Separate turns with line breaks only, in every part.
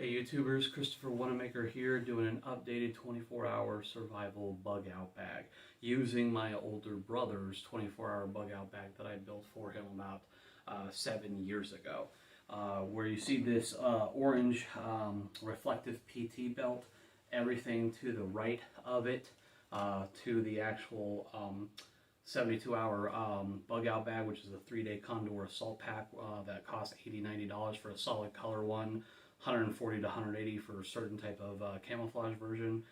Hey YouTubers, Christopher Wanamaker here doing an updated 24-hour survival bug out bag using my older brother's 24-hour bug out bag that I built for him about 7 years ago. Where you see this orange reflective PT belt, everything to the right of it to the actual 72-hour bug out bag, which is a 3-day Condor assault pack that costs $80-$90 for a solid color one, $140 to $180 for a certain type of camouflage version.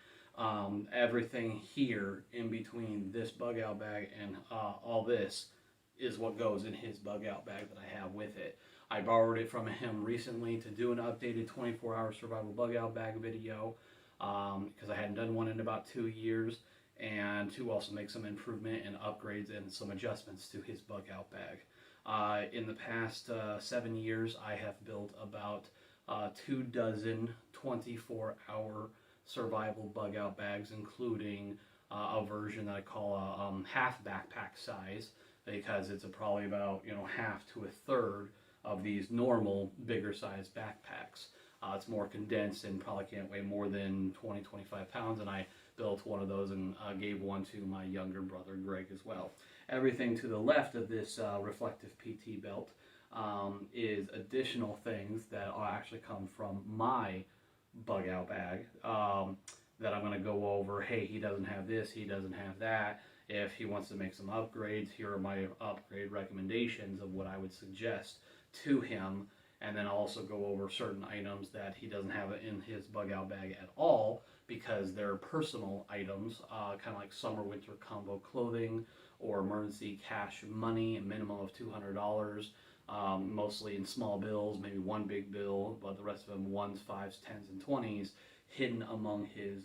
Everything here in between this bug out bag and all this is what goes in his bug out bag that I have with it. I borrowed it from him recently to do an updated 24-hour survival bug out bag video because I hadn't done one in about 2 years, and to also make some improvement and upgrades and some adjustments to his bug out bag. In the past 7 years, I have built about 2 dozen 24-hour survival bug out bags, including a version that I call a half backpack size, because it's probably about half to a third of these normal bigger size backpacks. It's more condensed and probably can't weigh more than 20-25 pounds, and I built one of those and gave one to my younger brother Greg as well. Everything to the left of this reflective PT belt is additional things that actually come from my bug out bag that I'm going to go over. Hey, he doesn't have this, he doesn't have that. If he wants to make some upgrades, here are my upgrade recommendations of what I would suggest to him. And then I'll also go over certain items that he doesn't have in his bug out bag at all because they're personal items, kind of like summer winter combo clothing or emergency cash money, a minimum of $200. Mostly in small bills, maybe one big bill, but the rest of them 1s, 5s, 10s, and 20s, hidden among his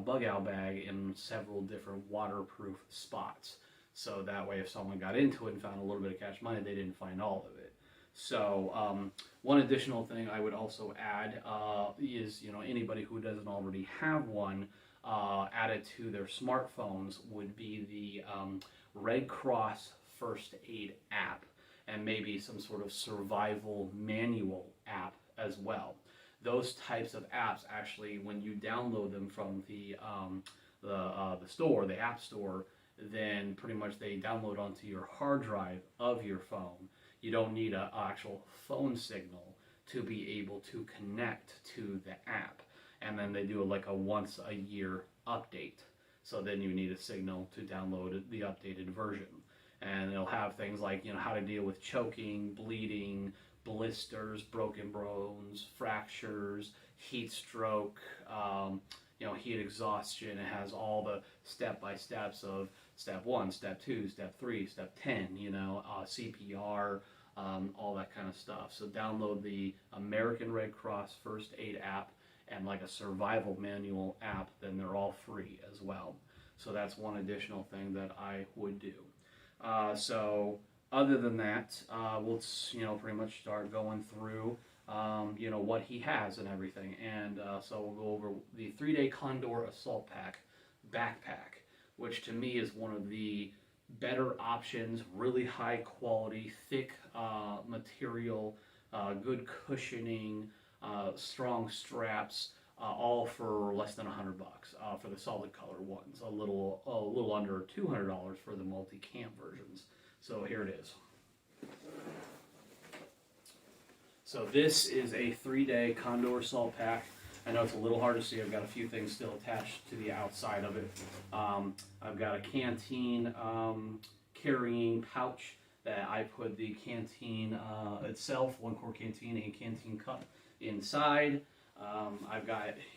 bug out bag in several different waterproof spots. So that way if someone got into it and found a little bit of cash money, they didn't find all of it. So one additional thing I would also add is, anybody who doesn't already have one added to their smartphones would be the Red Cross First Aid app, and maybe some sort of survival manual app as well. Those types of apps, actually, when you download them from the store, the app store, then pretty much they download onto your hard drive of your phone. You don't need an actual phone signal to be able to connect to the app. And then they do like a once a year update. So then you need a signal to download the updated version. And it'll have things like how to deal with choking, bleeding, blisters, broken bones, fractures, heat stroke, heat exhaustion. It has all the step-by-steps of step 1, step 2, step 3, step 10, CPR, all that kind of stuff. So download the American Red Cross First Aid app and like a survival manual app, then they're all free as well. So that's one additional thing that I would do. So other than that, we'll pretty much start going through what he has and everything. And so we'll go over the 3-day Condor assault pack backpack, which to me is one of the better options. Really high quality, thick material, good cushioning, strong straps, all for less than $100 for the solid color ones. A little under $200 for the multi-cam versions. So here it is. So this is a 3-day Condor assault pack. I know it's a little hard to see. I've got a few things still attached to the outside of it. I've got a canteen carrying pouch that I put the canteen itself, 1-quart canteen, and canteen cup inside.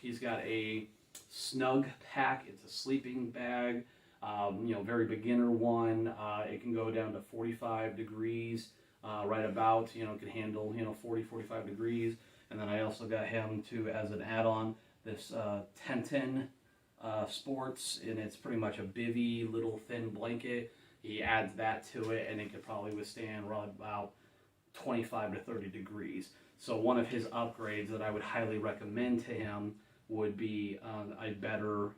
He's got a snug pack. It's a sleeping bag, very beginner one. It can go down to 45 degrees, right about, it can handle, 40, 45 degrees. And then I also got him as an add-on, this Tenton Sports, and it's pretty much a bivy, little thin blanket. He adds that to it, and it could probably withstand right about 25 to 30 degrees. So one of his upgrades that I would highly recommend to him would be a better,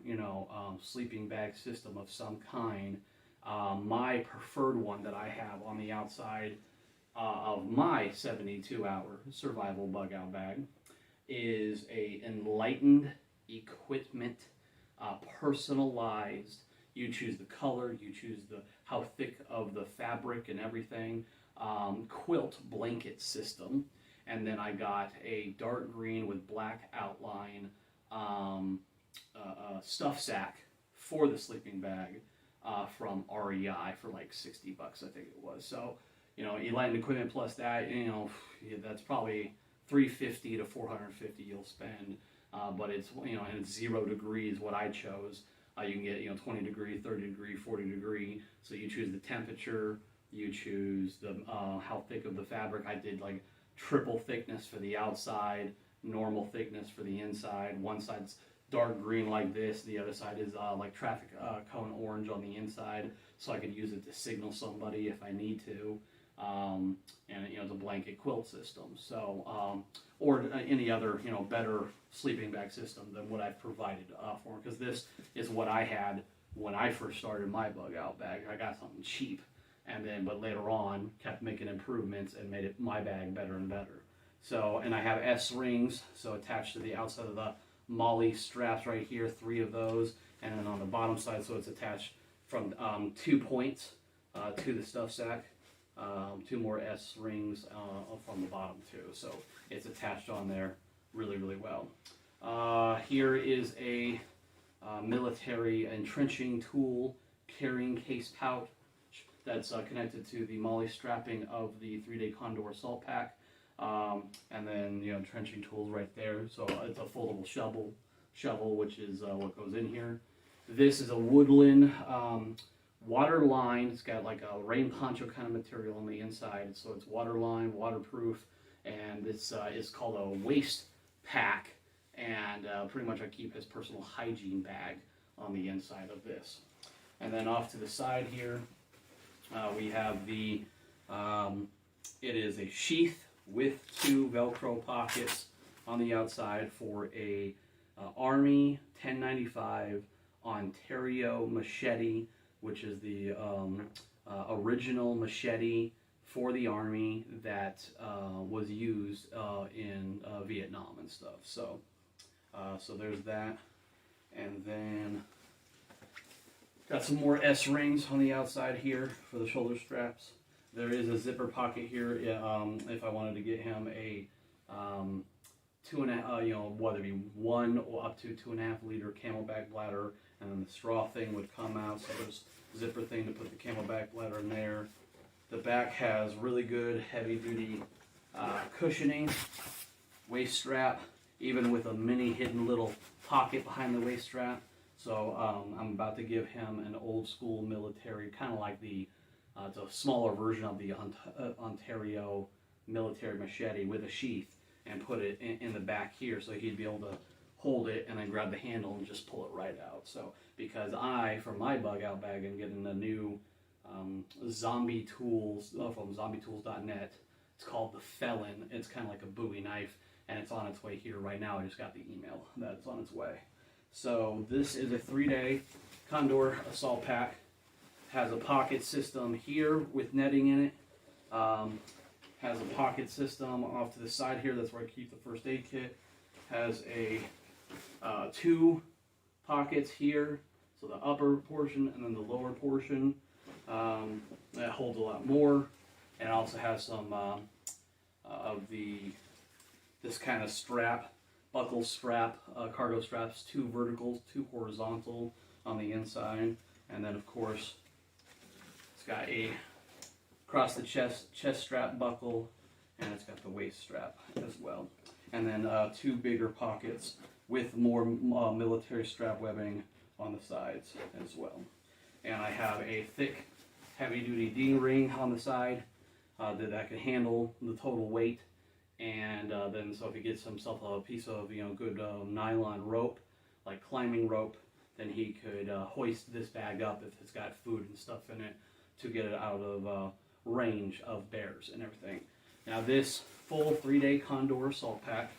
sleeping bag system of some kind. My preferred one that I have on the outside of my 72-hour survival bug out bag is a enlightened equipment, personalized. You choose the color, you choose the how thick of the fabric and everything. Quilt blanket system, and then I got a dark green with black outline stuff sack for the sleeping bag from REI for like $60, I think it was. So, you know, enlightened equipment plus that, you know, that's probably $350 to $450 you'll spend. But it's, you know, and it's 0 degrees what I chose. You can get, you know, 20 degree, 30 degree, 40 degree. So you choose the temperature, you choose the how thick of the fabric. I did like triple thickness for the outside, normal thickness for the inside. One side's dark green like this, the other side is like traffic cone orange on the inside, so I could use it to signal somebody if I need to. And you know, it's a blanket quilt system. So, or any other, you know, better sleeping bag system than what I've provided for, because this is what I had when I first started my bug out bag. I got something cheap, and then but later on kept making improvements and made it my bag better and better. So, and I have S rings, so attached to the outside of the MOLLE straps right here, 3 of those, and then on the bottom side, so it's attached from 2 points to the stuff sack. 2 more S rings from the bottom too, so it's attached on there really, really well. Here is a military entrenching tool carrying case pouch that's connected to the MOLLE strapping of the 3-day Condor assault pack. And then, you know, entrenching tools right there. So it's a foldable shovel, which is what goes in here. This is a Woodwind water line. It's got like a rain poncho kind of material on the inside, so it's water line, waterproof, and this is called a waste pack. And pretty much I keep his personal hygiene bag on the inside of this. And then off to the side here, we have the it is a sheath with 2 Velcro pockets on the outside for a Army 1095 Ontario machete, which is the original machete for the Army that was used in Vietnam and stuff. So, so there's that, and then got some more S rings on the outside here for the shoulder straps. There is a zipper pocket here if I wanted to get him a 2.5, you know, whether it be 1 or up to 2.5 liter Camelback bladder, and then the straw thing would come out. So there's a zipper thing to put the Camelback bladder in there. The back has really good heavy duty cushioning, waist strap, even with a mini hidden little pocket behind the waist strap. So I'm about to give him an old school military, kind of like the it's a smaller version of the Ontario military machete with a sheath, and put it in the back here, so he'd be able to hold it and then grab the handle and just pull it right out. So because for my bug out bag, I'm getting a new zombie tools from zombietools.net. It's called the Felon. It's kind of like a Bowie knife, and it's on its way here right now. I just got the email that it's on its way. So this is a 3-day Condor assault pack. Has a pocket system here with netting in it. Has a pocket system off to the side here. That's where I keep the first aid kit. Has a 2 pockets here, so the upper portion and then the lower portion. That holds a lot more, and it also has some of this kind of strap, buckle strap, cargo straps, 2 verticals, 2 horizontal on the inside, and then of course it's got a across the chest strap buckle, and it's got the waist strap as well. And then 2 bigger pockets with more military strap webbing on the sides as well. And I have a thick, heavy-duty D-ring on the side that can handle the total weight. And then, so if he gets himself a piece of, you know, good nylon rope, like climbing rope, then he could hoist this bag up if it's got food and stuff in it to get it out of range of bears and everything. Now this full 3-day Condor assault pack,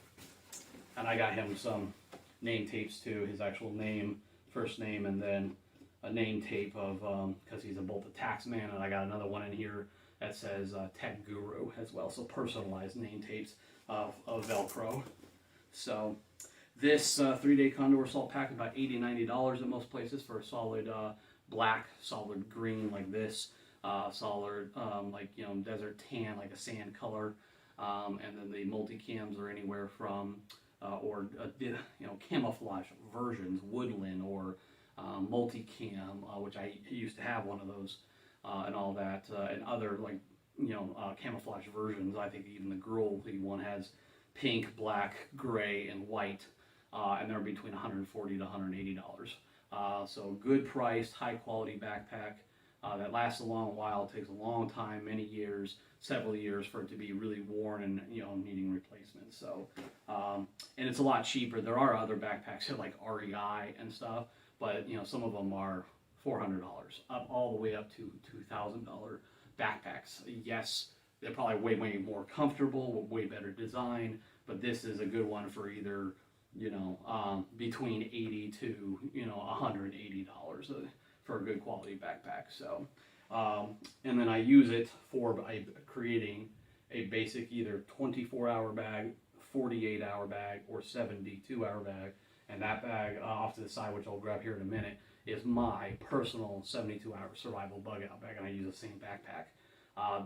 and I got him some name tapes too, his actual name, first name, and then a name tape of, because he's both a tax man, and I got another one in here that says Tech Guru as well, so personalized name tapes of Velcro. So this 3-day Condor salt pack is about $80-$90 at most places for a solid black, solid green like this, solid like, you know, desert tan like a sand color, and then the multi-cams are anywhere from you know, camouflage versions, Woodwind or multi-cam, which I used to have one of those, and all that, and other like, you know, camouflage versions. I think even the Girly one has pink, black, gray, and white, and they're between $140 to $180. So good priced, high quality backpack that lasts a long while, takes a long time, many years, several years for it to be really worn and, you know, needing replacement. So, and it's a lot cheaper. There are other backpacks like REI and stuff, but you know, some of them are $400 up all the way up to $2,000 backpacks. Yes, they're probably way more comfortable, way better design, but this is a good one for either, you know, between $80 to, you know, $180 for a good quality backpack. So, and then I use it for creating a basic either 24-hour bag, 48-hour bag, or 72-hour bag. And that bag off to the side, which I'll grab here in a minute, is my personal 72-hour survival bug out bag, and I use the same backpack.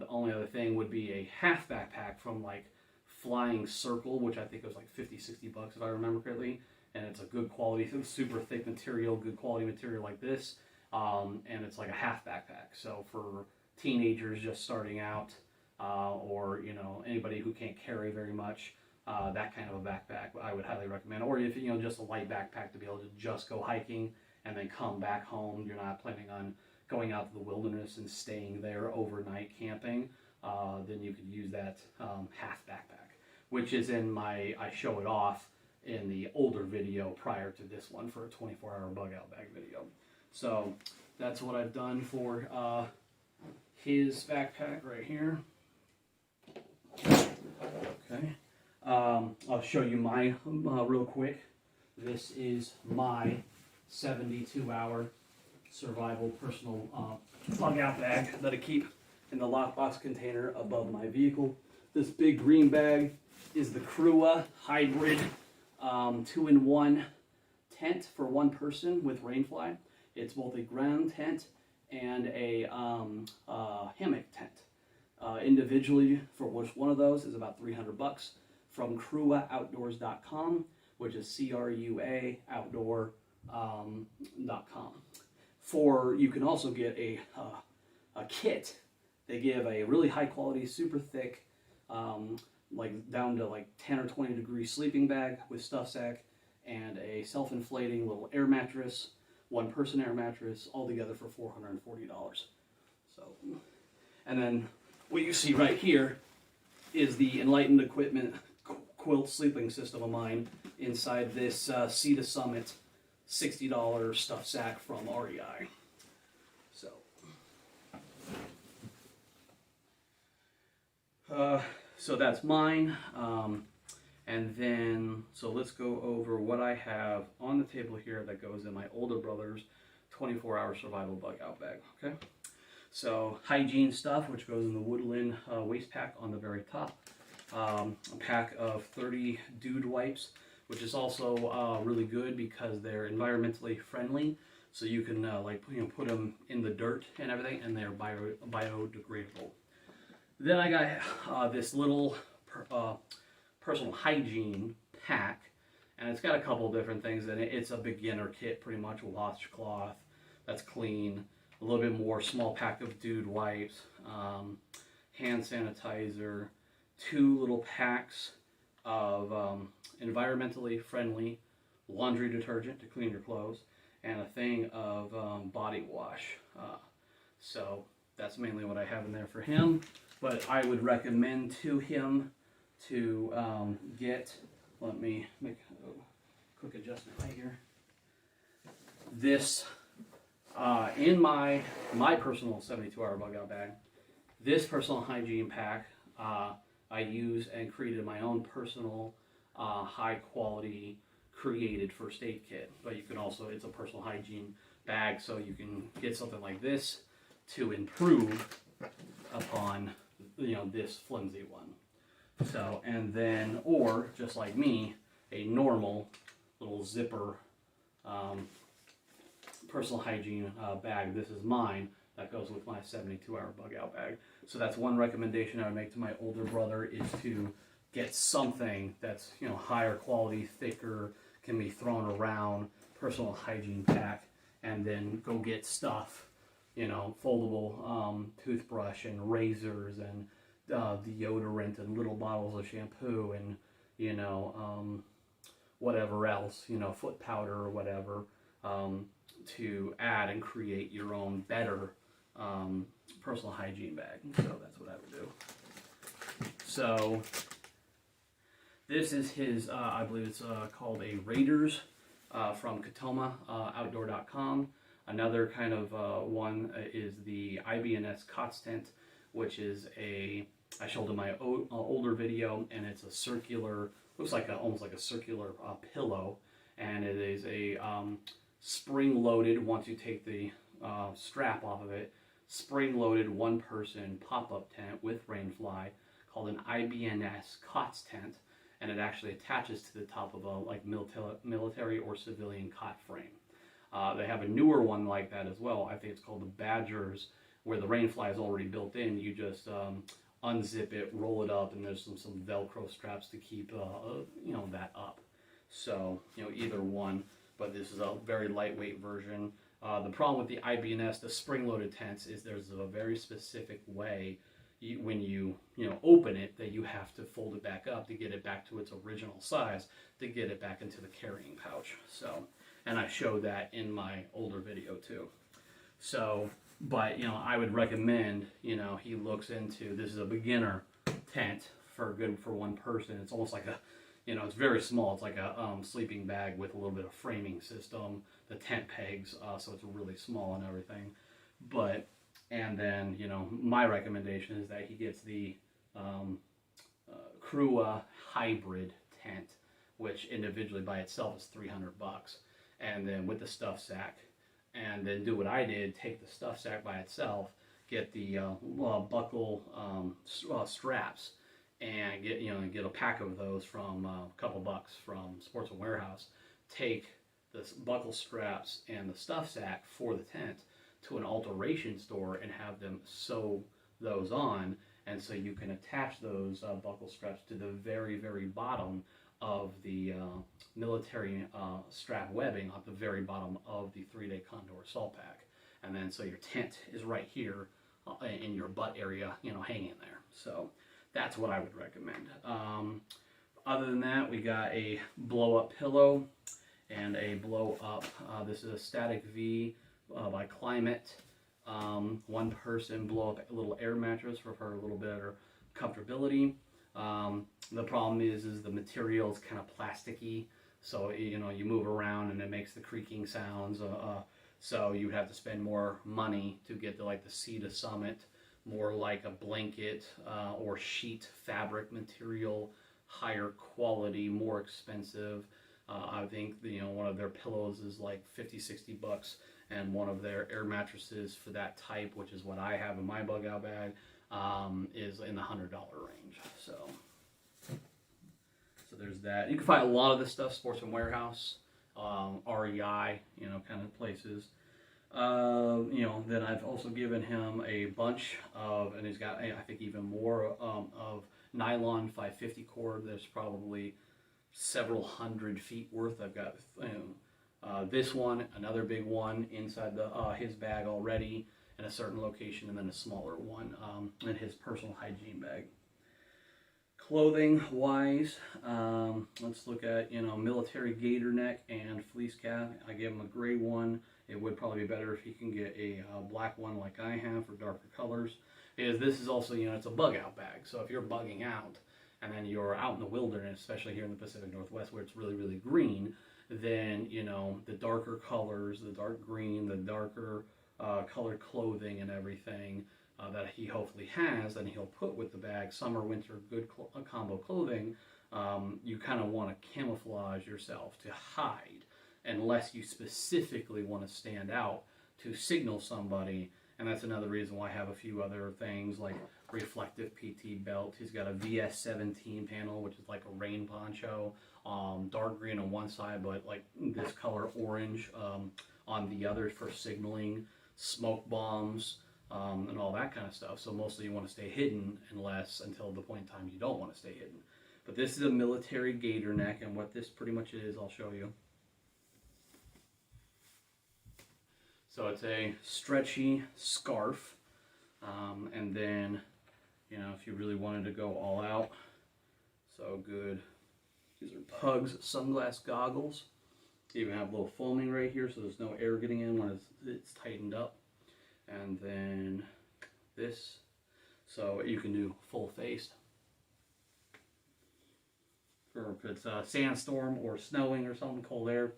The only other thing would be a half backpack from like Flying Circle, which I think was like $50-$60 if I remember correctly, and it's a good quality, super thick material, good quality material like this, and it's like a half backpack. So for teenagers just starting out, or you know, anybody who can't carry very much, that kind of a backpack I would highly recommend. Or if you know, just a light backpack to be able to just go hiking and then come back home. You're not planning on going out to the wilderness and staying there overnight camping, then you could use that half backpack, which is in my, I show it off in the older video prior to this one for a 24-hour bug out bag video. So that's what I've done for his backpack right here. Okay, I'll show you mine real quick. This is my 72-hour survival personal bug out bag that I keep in the lockbox container above my vehicle. This big green bag is the Crua hybrid 2-in-1 tent for one person with rainfly. It's both a ground tent and a hammock tent. Individually for which one of those is about $300 from cruaoutdoors.com, which is CRUA outdoor.com. You can also get a kit. They give a really high quality, super thick, like down to like 10 or 20 degree sleeping bag with stuff sack and a self-inflating little air mattress, one person air mattress, all together for $440. So, and then what you see right here is the Enlightened Equipment quilt sleeping system of mine inside this Sea to Summit $60 stuff sack from REI. So that's mine. And then, so let's go over what I have on the table here that goes in my older brother's 24-hour survival bug out bag. Okay. So hygiene stuff, which goes in the Woodwind waste pack on the very top. A pack of 30 dude wipes, which is also really good because they're environmentally friendly. So you can like, you know, put them in the dirt and everything, and they're biodegradable. Then I got this little personal hygiene pack, and it's got a couple different things in it. It's a beginner kit, pretty much, washcloth that's clean, a little bit more, small pack of dude wipes, hand sanitizer, 2 little packs of environmentally friendly laundry detergent to clean your clothes, and a thing of body wash. So that's mainly what I have in there for him. But I would recommend to him to get, let me make a quick adjustment right here. This, in my personal 72-hour bug out bag, this personal hygiene pack, I use and created my own personal high quality created first aid kit. But you can also, it's a personal hygiene bag, so you can get something like this to improve upon, you know, this flimsy one. So, and then, or just like me, a normal little zipper personal hygiene bag. This is mine. That goes with my 72-hour bug out bag. So that's one recommendation I would make to my older brother, is to get something that's, you know, higher quality, thicker, can be thrown around, personal hygiene pack, and then go get stuff, you know, foldable toothbrush and razors and deodorant and little bottles of shampoo and, you know, whatever else, you know, foot powder or whatever, to add and create your own better personal hygiene bag. So that's what I would do. So this is his, I believe it's called a Raiders from KatomaOutdoor.com. Another kind of one is the IBNS COTS tent, which is I showed in my older video, and it's a circular, looks like almost like a circular pillow, and it is a spring-loaded, once you take the strap off of it, spring-loaded one-person pop-up tent with rainfly called an IBNS COTS tent, and it actually attaches to the top of a like military or civilian cot frame. They have a newer one like that as well. I think it's called the Badgers, where the rainfly is already built in. You just unzip it, roll it up, and there's some Velcro straps to keep you know, that up. So, you know, either one, but this is a very lightweight version. The problem with the IBNS, the spring-loaded tents, is there's a very specific way when you open it, that you have to fold it back up to get it back to its original size, to get it back into the carrying pouch. So, and I showed that in my older video too. So, but, you know, I would recommend, you know, he looks into, this is a beginner tent for one person. It's almost like a, you know, it's very small. It's like a sleeping bag with a little bit of framing system, the tent pegs, so it's really small and everything. But, and then, you know, my recommendation is that he gets the Crua hybrid tent, which individually by itself is $300, and then with the stuff sack, and then do what I did, take the stuff sack by itself, get the buckle straps, and get a pack of those from a couple bucks from Sportsman Warehouse. Take the buckle straps and the stuff sack for the tent to an alteration store and have them sew those on, and so you can attach those buckle straps to the very, very bottom of the military strap webbing at the very bottom of the 3-day Condor assault pack, and then so your tent is right here in your butt area, you know, hanging there. So that's what I would recommend. Other than that, we got a blow-up pillow and a blow-up. This is a Static V by Climate. One person blow-up little air mattress for a little better comfortability. The problem is the material is kind of plasticky, so you know, you move around and it makes the creaking sounds. So you'd have to spend more money to get the Cedar Summit, more like a blanket or sheet fabric material, higher quality, more expensive. I think one of their pillows is like $50-60, and one of their air mattresses for that type, which is what I have in my bug out bag, is in the $100 range. So there's that. You can find a lot of this stuff, Sportsman Warehouse, REI, kind of places. Then I've also given him a bunch of, and he's got, I think, even more of nylon 550 cord. There's probably several hundred feet worth. I've got this one, another big one inside his bag already in a certain location, and then a smaller one in his personal hygiene bag. Clothing wise, let's look at military gator neck and fleece cap. I gave him a gray one. It would probably be better if he can get a black one like I have for darker colors, because this is also, it's a bug out bag. So if you're bugging out and then you're out in the wilderness, especially here in the Pacific Northwest where it's really, really green, then the darker colors, the dark green, the darker colored clothing and everything that he hopefully has, and he'll put with the bag, summer, winter, good combo clothing, you kind of want to camouflage yourself to hide, unless you specifically want to stand out to signal somebody. And that's another reason why I have a few other things like reflective PT belt. He's got a Vs17 panel, which is like a rain poncho. Dark green on one side, but like this color orange on the other for signaling, smoke bombs, and all that kind of stuff. So mostly you want to stay hidden until the point in time you don't want to stay hidden. But this is a military gator neck, and what this pretty much is, I'll show you. So it's a stretchy scarf, and then, you know, if you really wanted to go all out, so good. These are Pugs sunglass goggles. You even have a little foaming right here, so there's no air getting in when it's tightened up. And then this, so you can do full faced. Or if it's a sandstorm or snowing or something, cold air.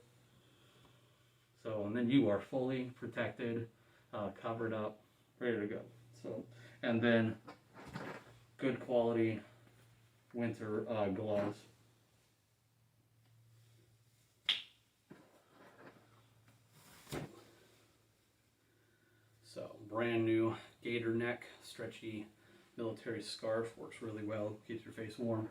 So, and then you are fully protected, covered up, ready to go. So, and then good quality winter gloves. So, brand new gator neck, stretchy military scarf, works really well, keeps your face warm.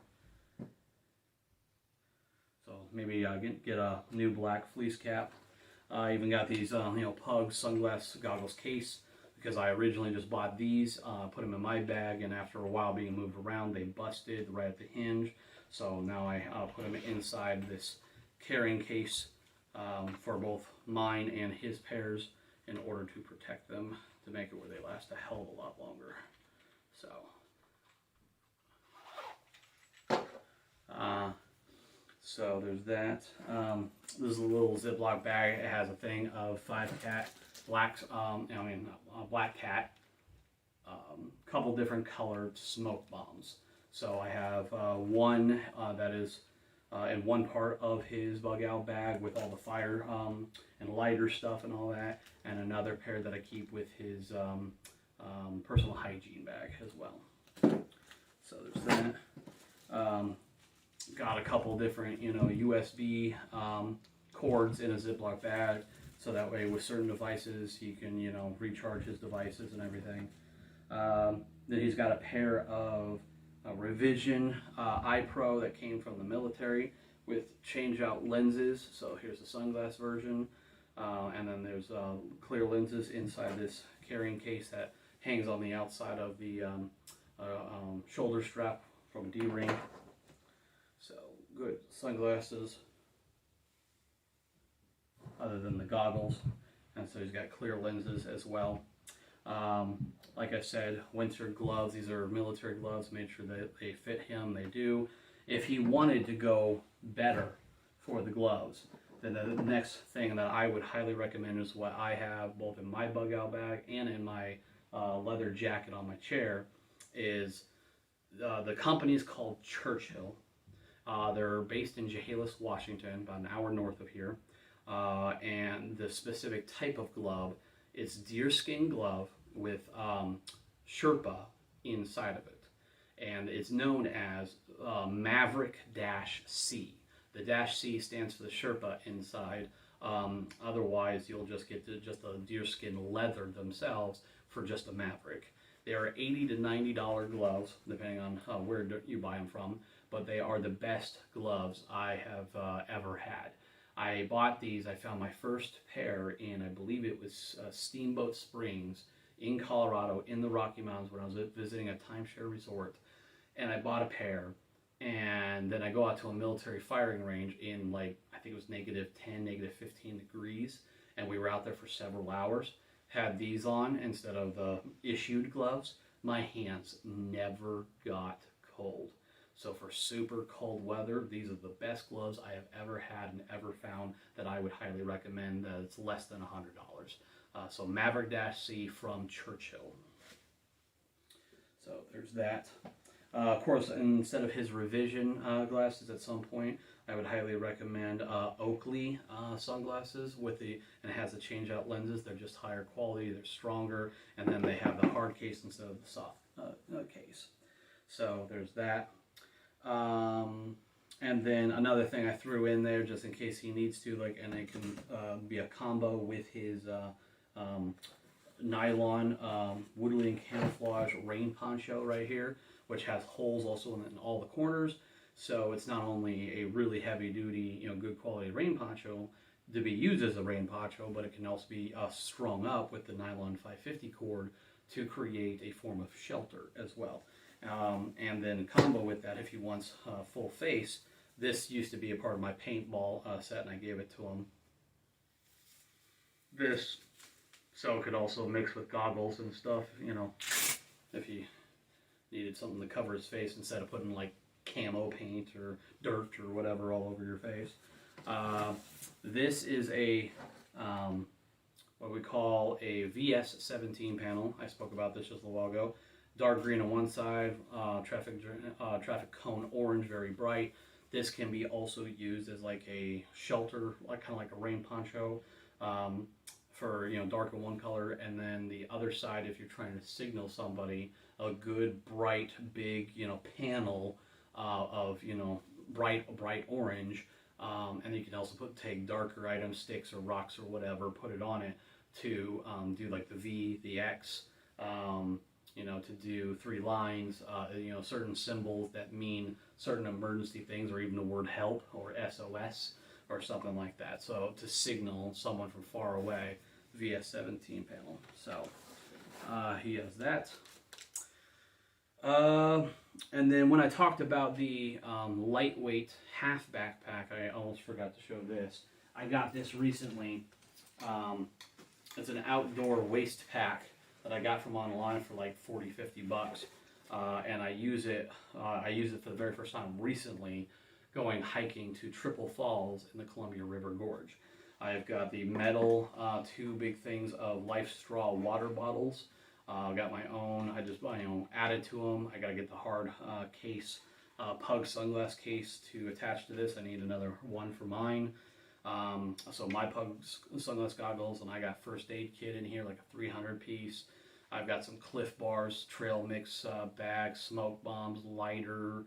So maybe get a new black fleece cap. I even got these, Pug sunglass goggles case, because I originally just bought these, put them in my bag, and after a while being moved around, they busted right at the hinge. So now I put them inside this carrying case for both mine and his pairs in order to protect them, to make it where they last a hell of a lot longer. So, so there's that. This is a little Ziploc bag. It has a thing of 5 cat black cat, couple different colored smoke bombs. So I have one that is in one part of his bug out bag with all the fire and lighter stuff and all that, and another pair that I keep with his personal hygiene bag as well. So there's that. Got a couple different, USB cords in a Ziploc bag, so that way with certain devices he can, recharge his devices and everything. Then he's got a pair of Revision Eye Pro that came from the military with change out lenses. So here's the sunglass version, and then there's clear lenses inside this carrying case that hangs on the outside of the shoulder strap from D-Ring. So good sunglasses, other than the goggles, and so he's got clear lenses as well. Like I said, winter gloves. These are military gloves. Made sure that they fit him. They do. If he wanted to go better for the gloves, then the next thing that I would highly recommend is what I have both in my bug out bag and in my leather jacket on my chair. Is the company is called Churchill. They're based in Chehalis, Washington, about an hour north of here. And the specific type of glove is deerskin glove with Sherpa inside of it. And it's known as Maverick-C. The -C stands for the Sherpa inside. Otherwise, you'll just get just a deerskin leather themselves for just a Maverick. They are $80 to $90 gloves, depending on where you buy them from. But they are the best gloves I have ever had. I bought these, I found my first pair in, I believe it was Steamboat Springs in Colorado in the Rocky Mountains when I was visiting a timeshare resort. And I bought a pair, and then I go out to a military firing range in I think it was -10, -15 degrees, and we were out there for several hours. Had these on instead of the issued gloves. My hands never got cold. So for super cold weather, these are the best gloves I have ever had and ever found that I would highly recommend. It's less than $100. So Maverick-C from Churchill. So there's that. Of course, instead of his Revision glasses at some point, I would highly recommend Oakley sunglasses and it has the change out lenses. They're just higher quality, they're stronger, and then they have the hard case instead of the soft case. So there's that. And then another thing I threw in there just in case he needs to, and it can be a combo with his nylon Woodwind Camouflage rain poncho right here, which has holes also in all the corners. So it's not only a really heavy duty, good quality rain poncho to be used as a rain poncho, but it can also be strung up with the nylon 550 cord to create a form of shelter as well. And then combo with that, if he wants full face, this used to be a part of my paintball set, and I gave it to him. This, so it could also mix with goggles and stuff, if he needed something to cover his face instead of putting like camo paint or dirt or whatever all over your face. This is a what we call a Vs17 panel. I spoke about this just a while ago. Dark green on one side, traffic cone orange, very bright. This can be also used as like a shelter, kind of like a rain poncho, for dark in one color, and then the other side, if you're trying to signal somebody, a good bright big panel of bright orange, and you can also take darker items, sticks or rocks or whatever, put it on it to do like the V, the X, to do 3 lines, certain symbols that mean certain emergency things, or even the word help or SOS or something like that. So to signal someone from far away, Vs17 panel. So he has that. And then when I talked about the lightweight half backpack, I almost forgot to show this. I got this recently. It's an outdoor waist pack that I got from online for like 40-50 bucks, and I use it for the very first time recently, going hiking to Triple Falls in the Columbia River Gorge. I've got the metal 2 big things of Life Straw water bottles. I got my own. I just added to them. I got to get the hard case, Pug sunglass case to attach to this. I need another one for mine. So my Pug sunglass goggles, and I got first aid kit in here, like a 300 piece. I've got some Cliff Bars, trail mix bags, smoke bombs, lighter.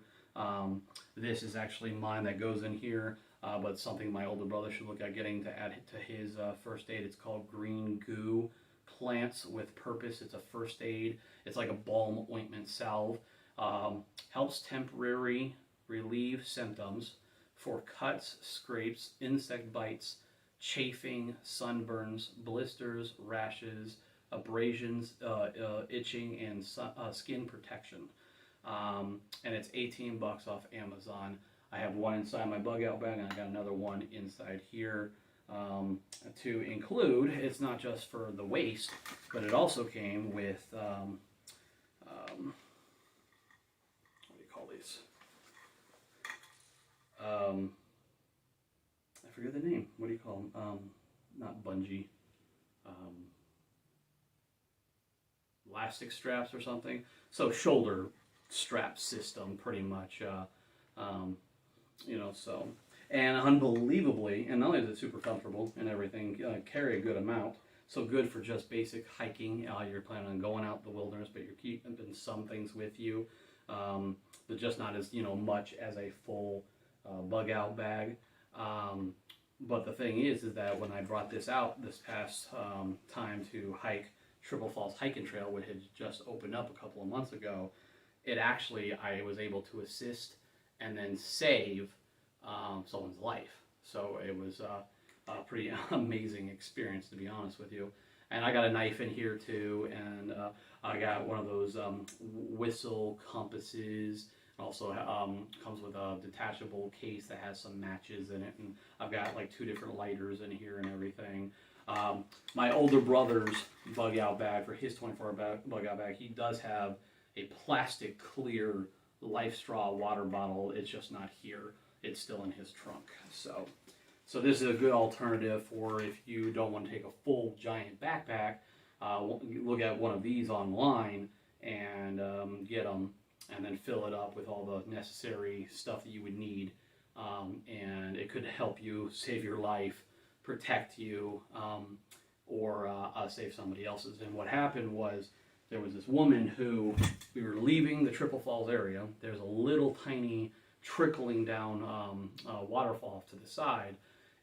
This is actually mine that goes in here, but something my older brother should look at getting to add to his first aid. It's called Green Goo Plants with Purpose. It's a first aid. It's like a balm ointment salve. Helps temporary relieve symptoms for cuts, scrapes, insect bites, chafing, sunburns, blisters, rashes, abrasions, itching, and skin protection. And it's 18 bucks off Amazon. I have one inside my bug out bag, and I got another one inside here. To include, it's not just for the waist, but it also came with, what do you call these? I forget the name. What do you call them? Not bungee. Elastic straps or something. So shoulder strap system, pretty much. So. And unbelievably, and not only is it super comfortable and everything, carry a good amount. So good for just basic hiking. You're planning on going out in the wilderness, but you're keeping some things with you. But just not as much as a full bug out bag. But the thing is that when I brought this out this past time to hike Triple Falls Hiking Trail, which had just opened up a couple of months ago, I was able to assist and then save someone's life. So it was a pretty amazing experience, to be honest with you. And I got a knife in here too, and I got one of those whistle compasses. Also comes with a detachable case that has some matches in it, and I've got like 2 different lighters in here and everything. My older brother's bug out bag, for his 24-hour bug out bag, he does have a plastic clear Life Straw water bottle. It's just not here. It's still in his trunk. So this is a good alternative for if you don't want to take a full giant backpack. Look at one of these online and get them, and then fill it up with all the necessary stuff that you would need, and it could help you save your life, protect you, or save somebody else's. And what happened was, there was this woman who, we were leaving the Triple Falls area. There's a little tiny trickling down waterfall to the side,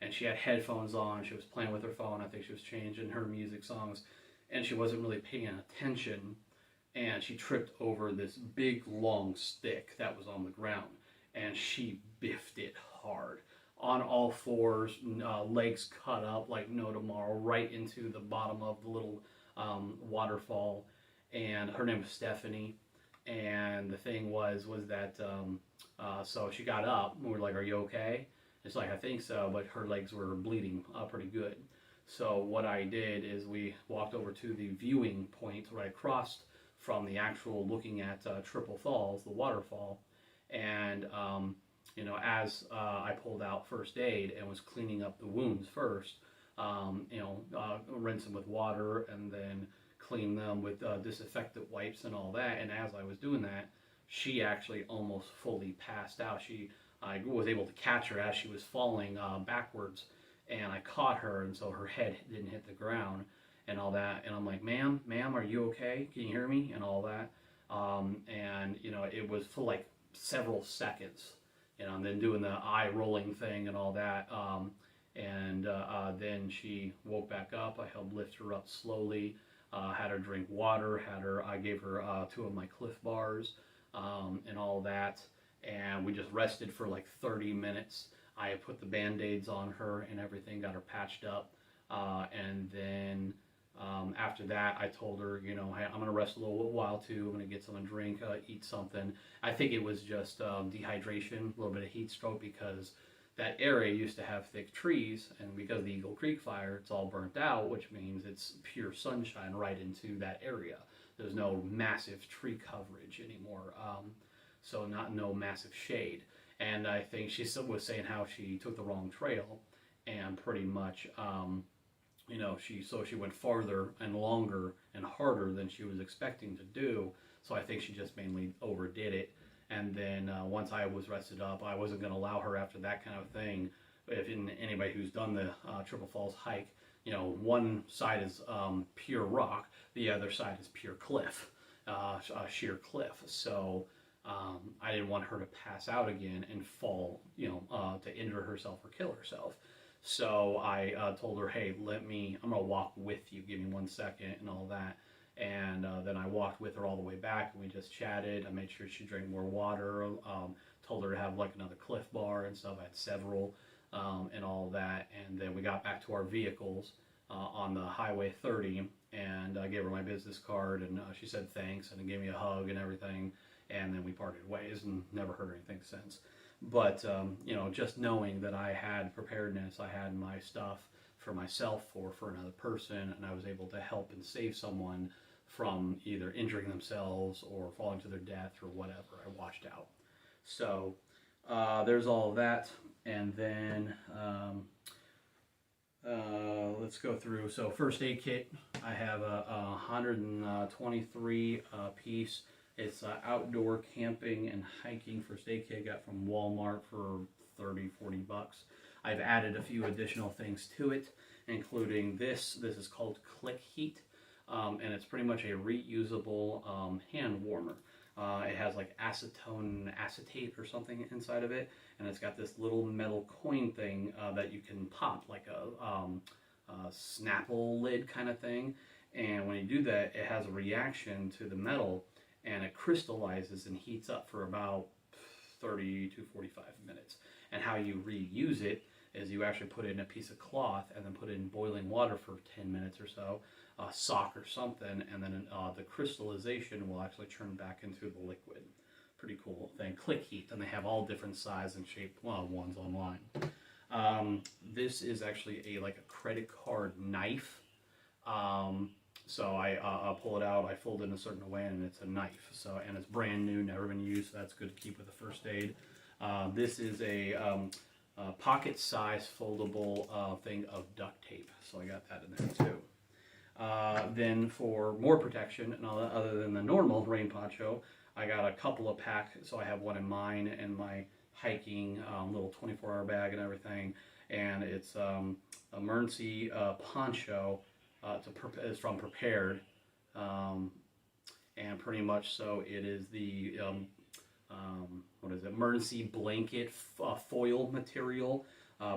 and she had headphones on. She was playing with her phone. I think she was changing her music songs, and she wasn't really paying attention, and she tripped over this big long stick that was on the ground, and she biffed it hard on all fours, legs cut up like no tomorrow, right into the bottom of the little waterfall. And her name was Stephanie. And the thing was that so she got up and we were like, "Are you okay?" It's like, "I think so," but her legs were bleeding pretty good. So what I did is we walked over to the viewing point right across from the actual looking at Triple Falls, the waterfall, and you know, as I pulled out first aid and was cleaning up the wounds first, you know, rinse them with water and then clean them with disinfectant wipes and all that. And as I was doing that, she actually almost fully passed out. I was able to catch her as she was falling backwards, and I caught her, and so her head didn't hit the ground and all that. And I'm like, ma'am, are you okay? Can you hear me? And all that. And you know, it was for like several seconds, you know, and then doing the eye rolling thing and all that. Then she woke back up. I helped lift her up slowly. Had her drink water. I gave her 2 of my Cliff Bars and all that. And we just rested for like 30 minutes. I put the Band-Aids on her and everything, got her patched up. And then after that, I told her, you know, hey, I'm going to rest a little while too. I'm going to get something to drink, eat something. I think it was just dehydration, a little bit of heat stroke, because that area used to have thick trees, and because of the Eagle Creek fire, it's all burnt out, which means it's pure sunshine right into that area. There's no massive tree coverage anymore, so no massive shade. And I think she was saying how she took the wrong trail, and pretty much, you know, she went farther and longer and harder than she was expecting to do. So I think she just mainly overdid it. And then once I was rested up, I wasn't going to allow her after that kind of thing. If anybody who's done the Triple Falls hike, you know, one side is pure rock, the other side is pure cliff, sheer cliff. So I didn't want her to pass out again and fall, you know, to injure herself or kill herself. So I told her, hey, I'm going to walk with you, give me 1 second and all that. And then I walked with her all the way back, and we just chatted. I made sure she drank more water, told her to have like another Cliff Bar and stuff. I had several and all that. And then we got back to our vehicles on the Highway 30, and I gave her my business card, and she said thanks and gave me a hug and everything. And then we parted ways and never heard anything since. But, you know, just knowing that I had preparedness, I had my stuff for myself or for another person, and I was able to help and save someone from either injuring themselves or falling to their death or whatever, I watched out. So there's all of that. And then let's go through. So first aid kit, I have a 123 piece. It's outdoor camping and hiking first aid kit I got from Walmart for $30-40. I've added a few additional things to it, including this. This is called Click Heat, and it's pretty much a reusable hand warmer. It has like acetone acetate or something inside of it, and it's got this little metal coin thing that you can pop, like a Snapple lid kind of thing. And when you do that, it has a reaction to the metal, and it crystallizes and heats up for about 30 to 45 minutes. And how you reuse it is you actually put it in a piece of cloth and then put it in boiling water for 10 minutes or so, a sock or something, and then the crystallization will actually turn back into the liquid. Pretty cool thing. Click Heat, and they have all different size and shape ones online. This is actually like a credit card knife. So I pull it out, I fold it in a certain way, and it's a knife. So, and it's brand new, never been used, so that's good to keep with the first aid. This is a pocket-sized foldable thing of duct tape, so I got that in there too. Then for more protection, and other than the normal rain poncho, I got a couple of packs. So I have one in mine and my hiking little 24-hour bag and everything, and it's emergency poncho. It's from Prepared, and pretty much so it is the what is it, emergency blanket foil material.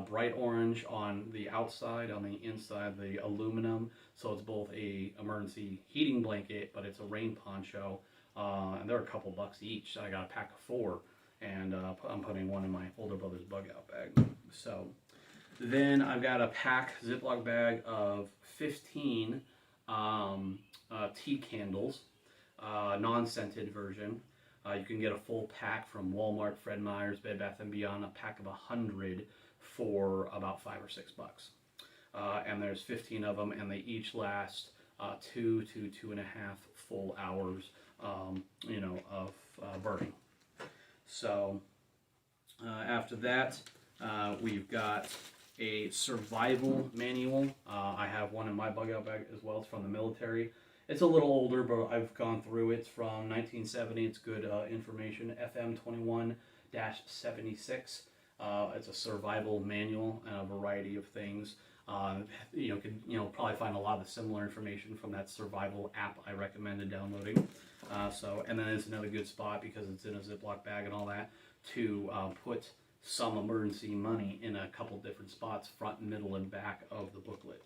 bright orange on the outside, on the inside the aluminum, so it's both a emergency heating blanket, but it's a rain poncho, and they're a couple bucks each. I got a pack of 4, and I'm putting one in my older brother's bug out bag. So then I've got a pack Ziploc bag of 15 tea candles, non-scented version. You can get a full pack from Walmart, Fred Meyer's, Bed Bath & Beyond, a pack of 100 for about $5 or $6. And there's 15 of them, and they each last 2 to 2.5 full hours, you know, of burning. So after that, we've got a survival manual. I have one in my bug out bag as well. It's from the military. It's a little older, but I've gone through it. It's from 1970. It's good information. FM 21-76. It's a survival manual and a variety of things. You could probably find a lot of similar information from that survival app I recommended downloading. And then it's another good spot, because it's in a Ziploc bag and all that, to put some emergency money in a couple different spots, front, middle, and back of the booklet.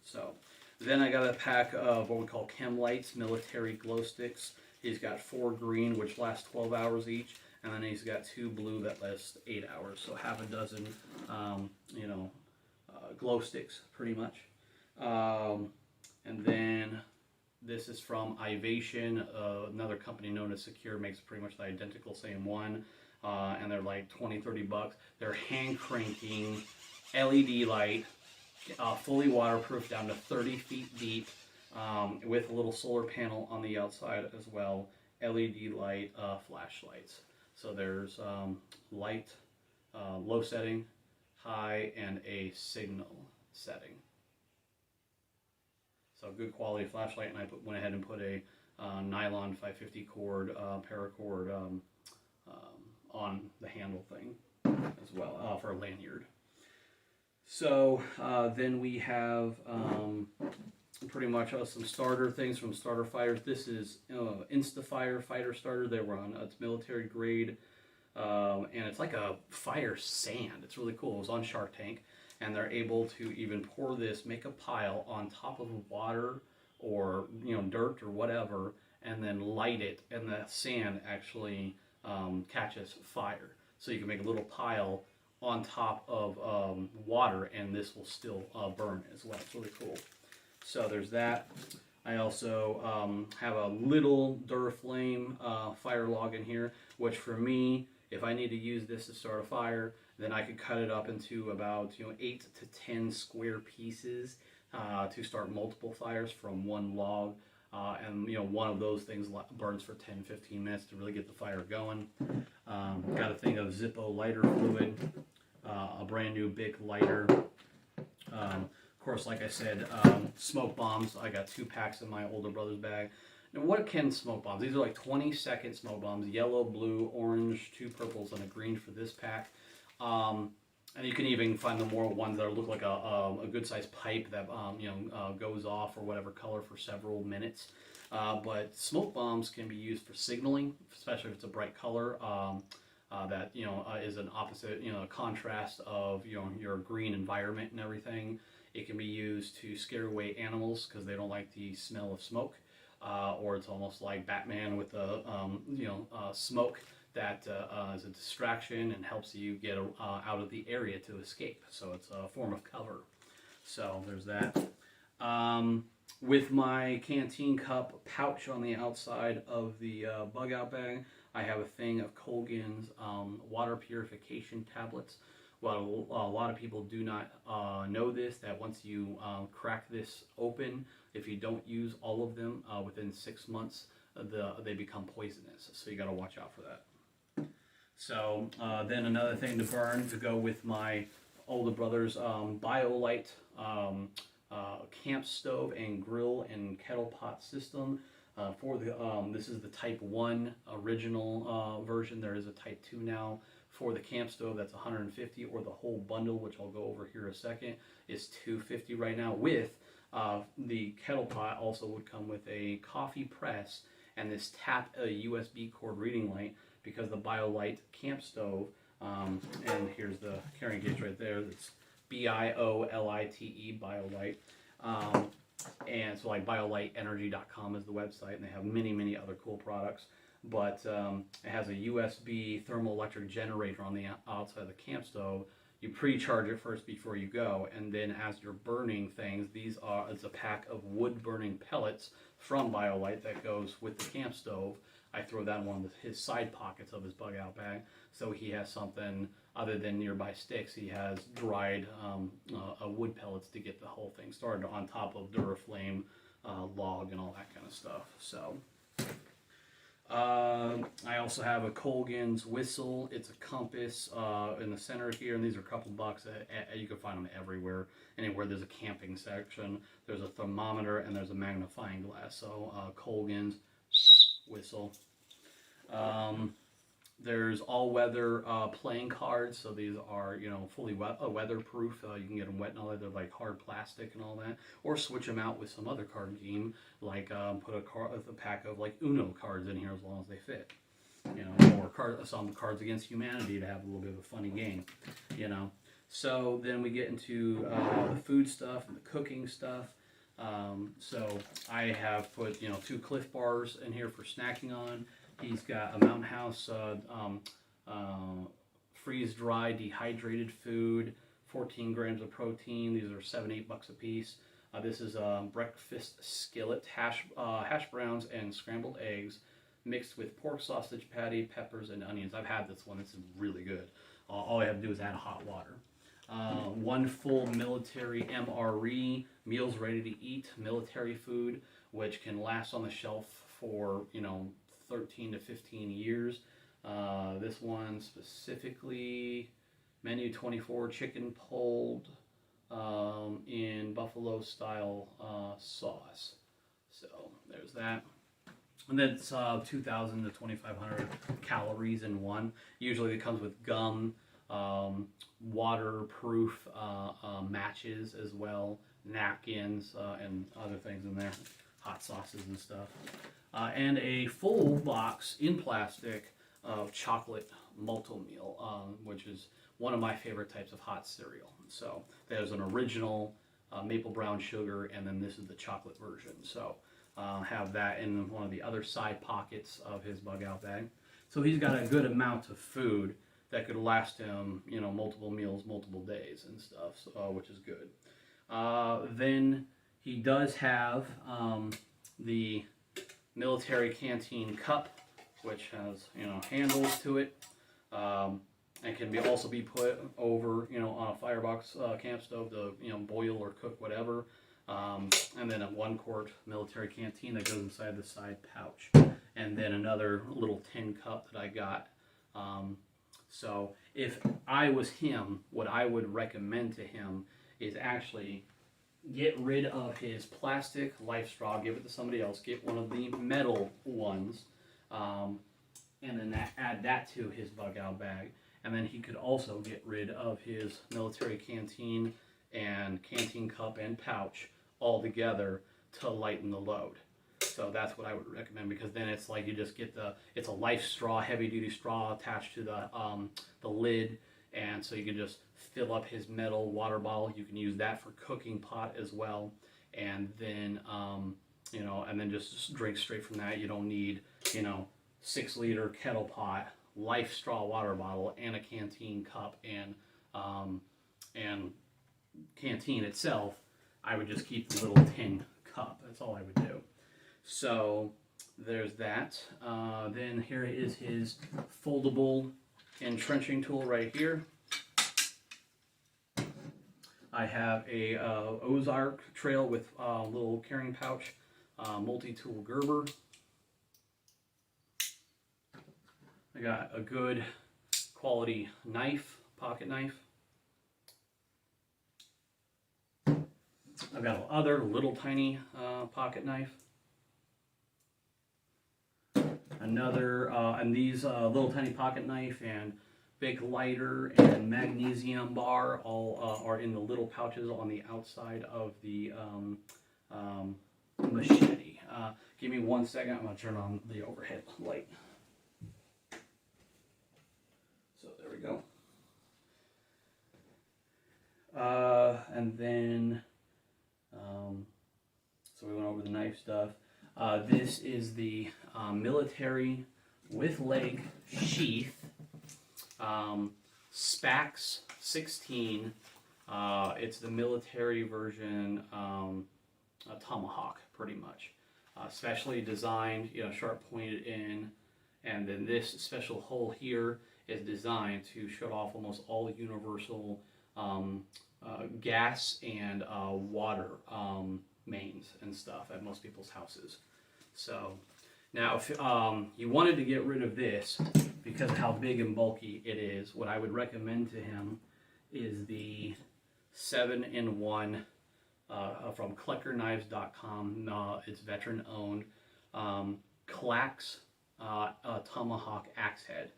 So then I got a pack of what we call chem lights, military glow sticks. He's got 4 green, which last 12 hours each, and then he's got 2 blue that last 8 hours. So half a dozen, glow sticks, pretty much. And then this is from Ivation, another company known as Secure, makes pretty much the identical same one. And they're like $20-$30. They're hand cranking LED light, fully waterproof down to 30 feet deep, with a little solar panel on the outside as well. LED light flashlights. So there's light, low setting, high, and a signal setting. So good quality flashlight, and I went ahead and put a nylon 550 cord, paracord on the handle thing as well, for a lanyard. So then we have pretty much some starter things from Starter Fires. This is Insta-Fire fighter starter. They were on, it's military grade, and it's like a fire sand. It's really cool. It was on Shark Tank, and they're able to even pour this, make a pile on top of water or dirt or whatever, and then light it, and the sand actually catches fire. So you can make a little pile on top of water, and this will still burn as well. It's really cool. So there's that. I also have a little Duraflame fire log in here, which for me, if I need to use this to start a fire, then I could cut it up into about 8 to 10 square pieces to start multiple fires from one log. And one of those things burns for 10-15 minutes to really get the fire going. Got a thing of Zippo lighter fluid, a brand new Bic lighter. Of course, like I said, smoke bombs. I got 2 packs in my older brother's bag. Now, what can smoke bombs? These are like 20-second smoke bombs: yellow, blue, orange, 2 purples, and a green for this pack. And you can even find the more ones that look like a good-sized pipe that goes off or whatever color for several minutes. But smoke bombs can be used for signaling, especially if it's a bright color that is an opposite, contrast of your green environment and everything. It can be used to scare away animals because they don't like the smell of smoke, or it's almost like Batman with the smoke that is a distraction and helps you get out of the area to escape. So it's a form of cover. So there's that. With my canteen cup pouch on the outside of the bug out bag, I have a thing of Colgan's water purification tablets. Well, a lot of people do not know this, that once you crack this open, if you don't use all of them within 6 months, they become poisonous. So you got to watch out for that. So then another thing to burn to go with my older brother's BioLite camp stove and grill and kettle pot system. For the this is the Type 1 original version. There is a Type 2 now. For the camp stove, that's $150, or the whole bundle, which I'll go over here in a second, is $250 right now. With the kettle pot also would come with a coffee press and this USB cord reading light, because the BioLite camp stove And here's the carrying case right there. It's BIOLITE, BioLite. And so like BioLiteEnergy.com is the website, and they have many, many other cool products. But it has a USB thermoelectric generator on the outside of the camp stove. You pre-charge it first before you go, and then as you're burning things, it's a pack of wood burning pellets from BioLite that goes with the camp stove. I throw that in one of his side pockets of his bug out bag, so he has something other than nearby sticks. He has dried wood pellets to get the whole thing started, on top of Duraflame log and all that kind of stuff. So I also have a Colgan's whistle. It's a compass in the center here, and these are a couple bucks. You can find them everywhere. Anywhere there's a camping section, there's a thermometer and there's a magnifying glass. So Colgan's whistle. There's all-weather playing cards, so these are, you know, fully weatherproof. You can get them wet and all that. They're like hard plastic and all that, or switch them out with some other card game, like put a pack of like Uno cards in here as long as they fit, you know, or some Cards Against Humanity to have a little bit of a funny game, you know. So then we get into the food stuff and the cooking stuff. So I have put, you know, 2 Cliff Bars in here for snacking on. He's got a Mountain House freeze-dry dehydrated food, 14 grams of protein. These are $7-8 a piece. This is a breakfast skillet, hash browns and scrambled eggs mixed with pork sausage patty, peppers, and onions. I've had this one. This is really good. All I have to do is add hot water. 1 full military MRE, meals ready to eat, military food, which can last on the shelf for, you know, 13 to 15 years. This one specifically, menu 24, chicken pulled in buffalo style sauce. So there's that. And then it's 2,000 to 2,500 calories in one. Usually it comes with gum, waterproof matches as well, napkins, and other things in there, hot sauces and stuff. And a full box in plastic of chocolate multi-meal, which is one of my favorite types of hot cereal. So there's an original maple brown sugar, and then this is the chocolate version. So have that in one of the other side pockets of his bug out bag. So he's got a good amount of food that could last him, you know, multiple meals, multiple days and stuff, so, which is good. Then he does have the military canteen cup, which has, you know, handles to it, and can also be put over, you know, on a Firebox camp stove to, you know, boil or cook whatever. And then a 1 quart military canteen that goes inside the side pouch, and then another little tin cup that I got. So if I was him, what I would recommend to him is actually get rid of his plastic life straw, give it to somebody else, get one of the metal ones, and then add that to his bug out bag. And then he could also get rid of his military canteen and canteen cup and pouch all together to lighten the load. So that's what I would recommend, because then it's like you just get it's a life straw, heavy duty straw attached to the lid, and so you can just fill up his metal water bottle. You can use that for cooking pot as well, and then you know, and then just drink straight from that. You don't need, you know, 6-liter kettle pot, life straw water bottle, and a canteen cup and canteen itself. I would just keep the little tin cup. That's all I would do. So there's that. Then here is his foldable entrenching tool right here. I have a Ozark trail with a little carrying pouch, multi-tool Gerber. I got a good quality knife, pocket knife. I've got another little tiny pocket knife. Another, and these little tiny pocket knife and big lighter and magnesium bar all are in the little pouches on the outside of the machete. Give me 1 second, I'm going to turn on the overhead light. So there we we go. And then, so we went over the knife stuff. This is the military with leg sheath, Spax 16. It's the military version tomahawk, pretty much. Specially designed, sharp pointed in, and then this special hole here is designed to shut off almost all universal gas and water mains and stuff at most people's houses. So now if you wanted to get rid of this because of how big and bulky it is, what I would recommend to him is the 7-in-1 from collectorknives.com. It's veteran owned. Clax tomahawk axe head.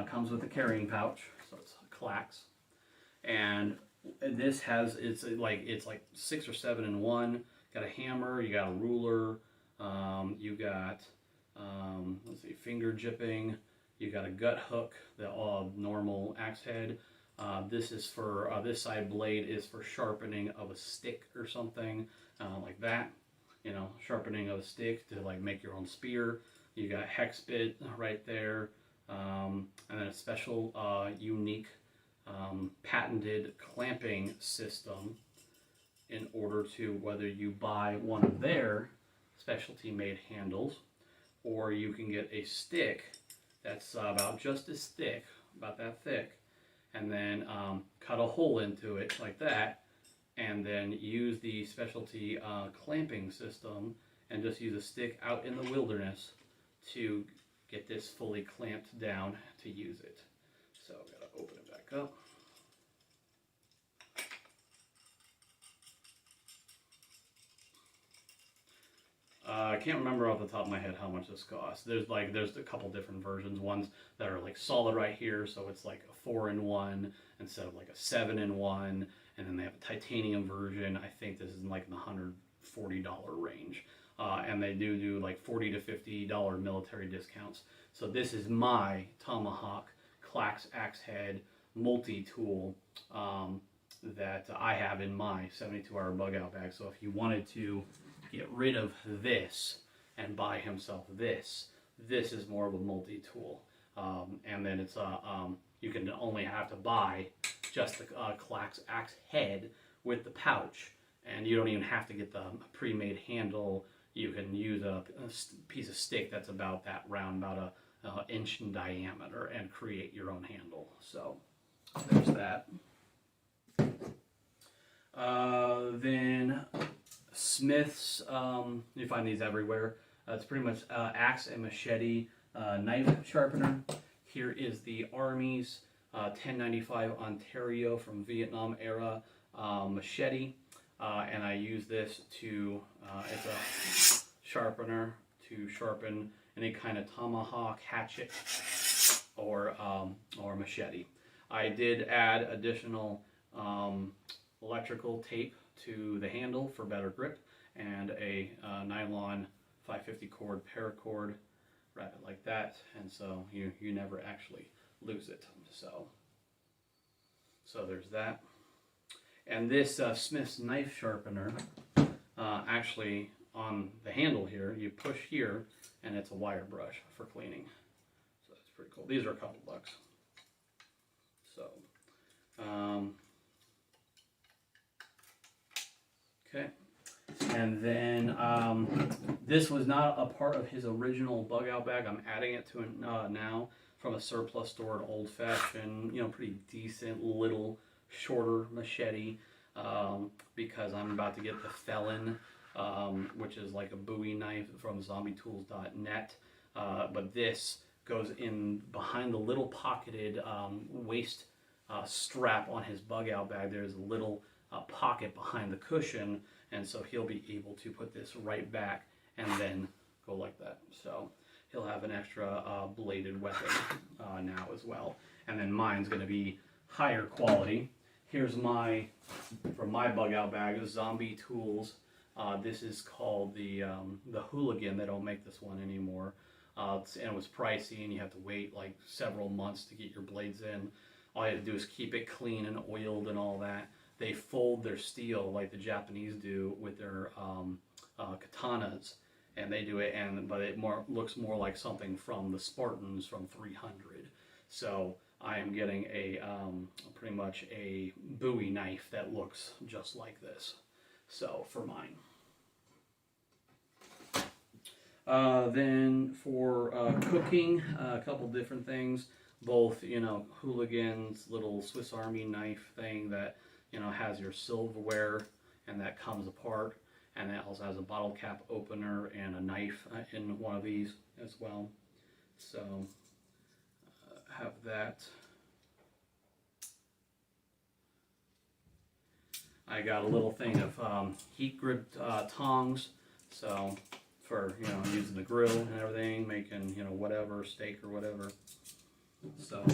Comes with a carrying pouch, so it's Clax. And this has, it's like 6 or 7-in-1. Got a hammer, you got a ruler, you got let's see, finger jipping, you got a gut hook, the normal axe head. This is for this side blade is for sharpening of a stick or something like that. Sharpening of a stick to like make your own spear. You got hex bit right there, and then a special unique patented clamping system in order to, whether you buy one of their specialty made handles or you can get a stick that's about just as thick, about that thick, and then cut a hole into it like that, and then use the specialty clamping system and just use a stick out in the wilderness to get this fully clamped down to use it. So I've got to open it back up. I can't remember off the top of my head how much this costs. There's a couple different versions. Ones that are like solid right here, so it's like a 4-in-1 instead of like a 7-in-1. And then they have a titanium version. I think this is like in the $140 range. And they do like $40 to $50 military discounts. So this is my Tomahawk Clax Axe Head multi-tool that I have in my 72-hour bug out bag. So if you wanted to get rid of this and buy himself this is more of a multi-tool. And then it's you can only have to buy just the Clax Axe Head with the pouch, and you don't even have to get the pre-made handle. You can use a piece of stick that's about that round, about an inch in diameter, and create your own handle. So there's that. Then Smith's, you find these everywhere. It's pretty much axe and machete knife sharpener. Here is the Army's 1095 Ontario from Vietnam era machete, and I use this to, it's a sharpener to sharpen any kind of tomahawk, hatchet, or machete. I did add additional electrical tape to the handle for better grip, and a nylon 550 cord paracord. Wrap it like that, and so you never actually lose it. So there's that. And this Smith's knife sharpener, actually on the handle here, you push here, and it's a wire brush for cleaning. So that's pretty cool. These are a couple bucks. So, okay. And then this was not a part of his original bug out bag. I'm adding it to it now from a surplus store, an old fashioned, pretty decent little shorter machete, because I'm about to get the Felon, which is like a Bowie knife from zombietools.net. But this goes in behind the little pocketed waist strap on his bug out bag. There's a little pocket behind the cushion, and so he'll be able to put this right back and then go like that. So he'll have an extra bladed weapon now as well. And then mine's going to be higher quality. Here's from my bug out bag, Zombie Tools. This is called the Hooligan. They don't make this one anymore. and it was pricey, and you have to wait like several months to get your blades in. All you have to do is keep it clean and oiled and all that. They fold their steel like the Japanese do with their katanas, and they do it, but it looks more like something from the Spartans from 300. So I am getting a pretty much a Bowie knife that looks just like this. So for mine. Then for cooking, a couple different things. Both, Hooligans little Swiss Army knife thing that, has your silverware and that comes apart. And that also has a bottle cap opener and a knife in one of these as well. So, have that. I got a little thing of heat grip tongs. So, for, using the grill and everything, making, whatever, steak or whatever. So,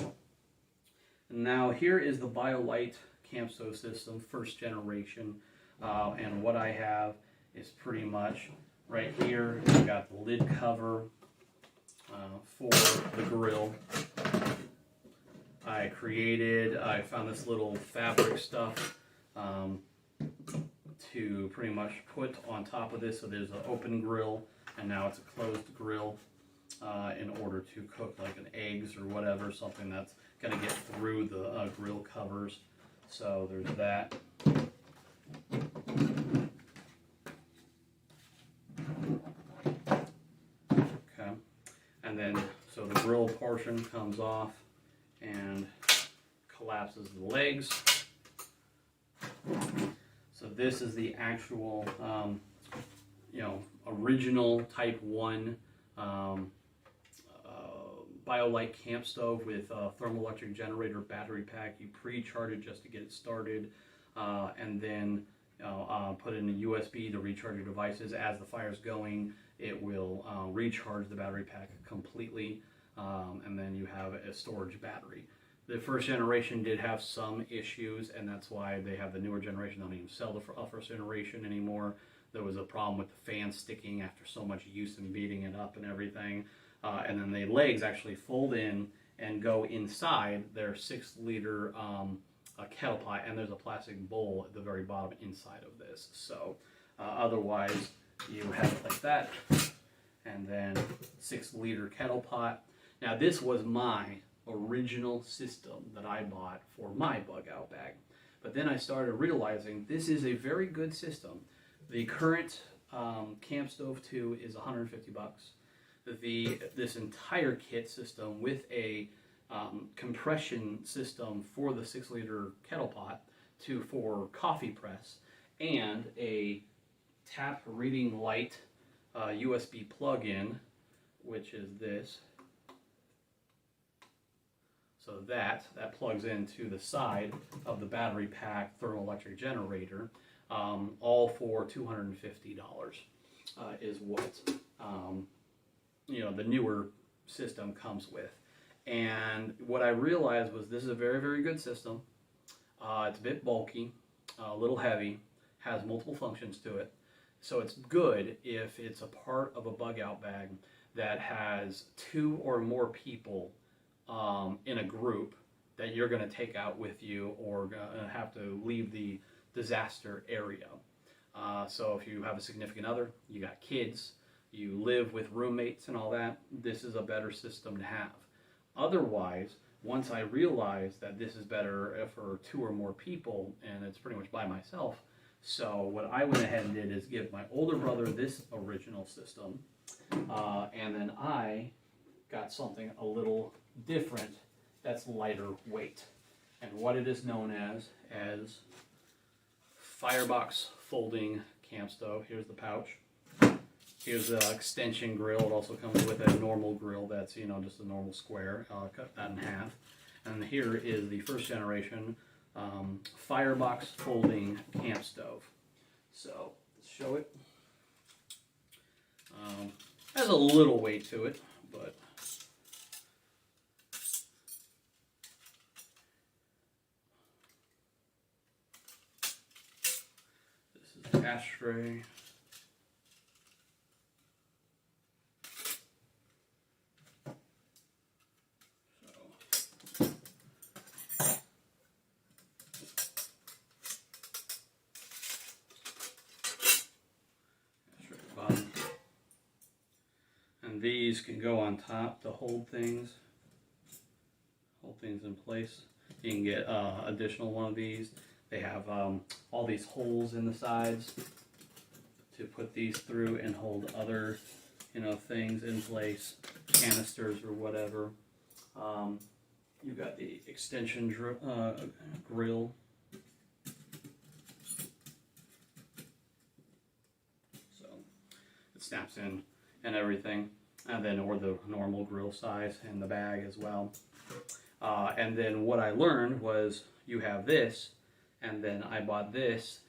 now here is the BioLite camp stove system, first generation. And what I have is pretty much right here. I've got the lid cover for the grill. I found this little fabric stuff to pretty much put on top of this. So there's an open grill, and now it's a closed grill in order to cook like an eggs or whatever, something that's going to get through the grill covers. So there's that. Okay, and then so the grill portion comes off and collapses the legs. So this is the actual, original Type 1 BioLite camp stove with a thermoelectric generator battery pack. You pre-charge it just to get it started, and then put in a USB to recharge your devices. As the fire's going, it will recharge the battery pack completely, and then you have a storage battery. The first generation did have some issues, and that's why they have the newer generation. They don't even sell the first generation anymore. There was a problem with the fan sticking after so much use and beating it up and everything. And then the legs actually fold in and go inside their 6-liter kettle pot, and there's a plastic bowl at the very bottom inside of this. So otherwise, you have it like that, and then 6-liter kettle pot. Now this was my original system that I bought for my bug out bag, but then I started realizing this is a very good system. The current Camp Stove 2 is $150. This entire kit system with a compression system for the 6-liter kettle pot for coffee press, and a tap reading light USB plug-in, which is this. So that plugs into the side of the battery pack thermoelectric generator, all for $250 is what the newer system comes with. And what I realized was this is a very, very good system. It's a bit bulky, a little heavy, has multiple functions to it. So it's good if it's a part of a bug out bag that has 2 or more people in a group that you're going to take out with you, or have to leave the disaster area. So if you have a significant other, you got kids, you live with roommates and all that, this is a better system to have. Otherwise, once I realized that this is better for 2 or more people, and it's pretty much by myself, so what I went ahead and did is give my older brother this original system, and then I got something a little different that's lighter weight. And what it is known as Firebox folding camp stove. Here's the pouch. Here's the extension grill. It also comes with a normal grill that's, just a normal square. I'll cut that in half. And here is the first generation Firebox folding camp stove. So, let's show it. Has a little weight to it, but this is the ashtray. these can go on top to hold things in place. You can get additional one of these. They have all these holes in the sides to put these through and hold other, things in place, canisters or whatever. You've got the extension grill. So it snaps in and everything. And then, or the normal grill size and the bag as well. And then what I learned was you have this, and then I bought this.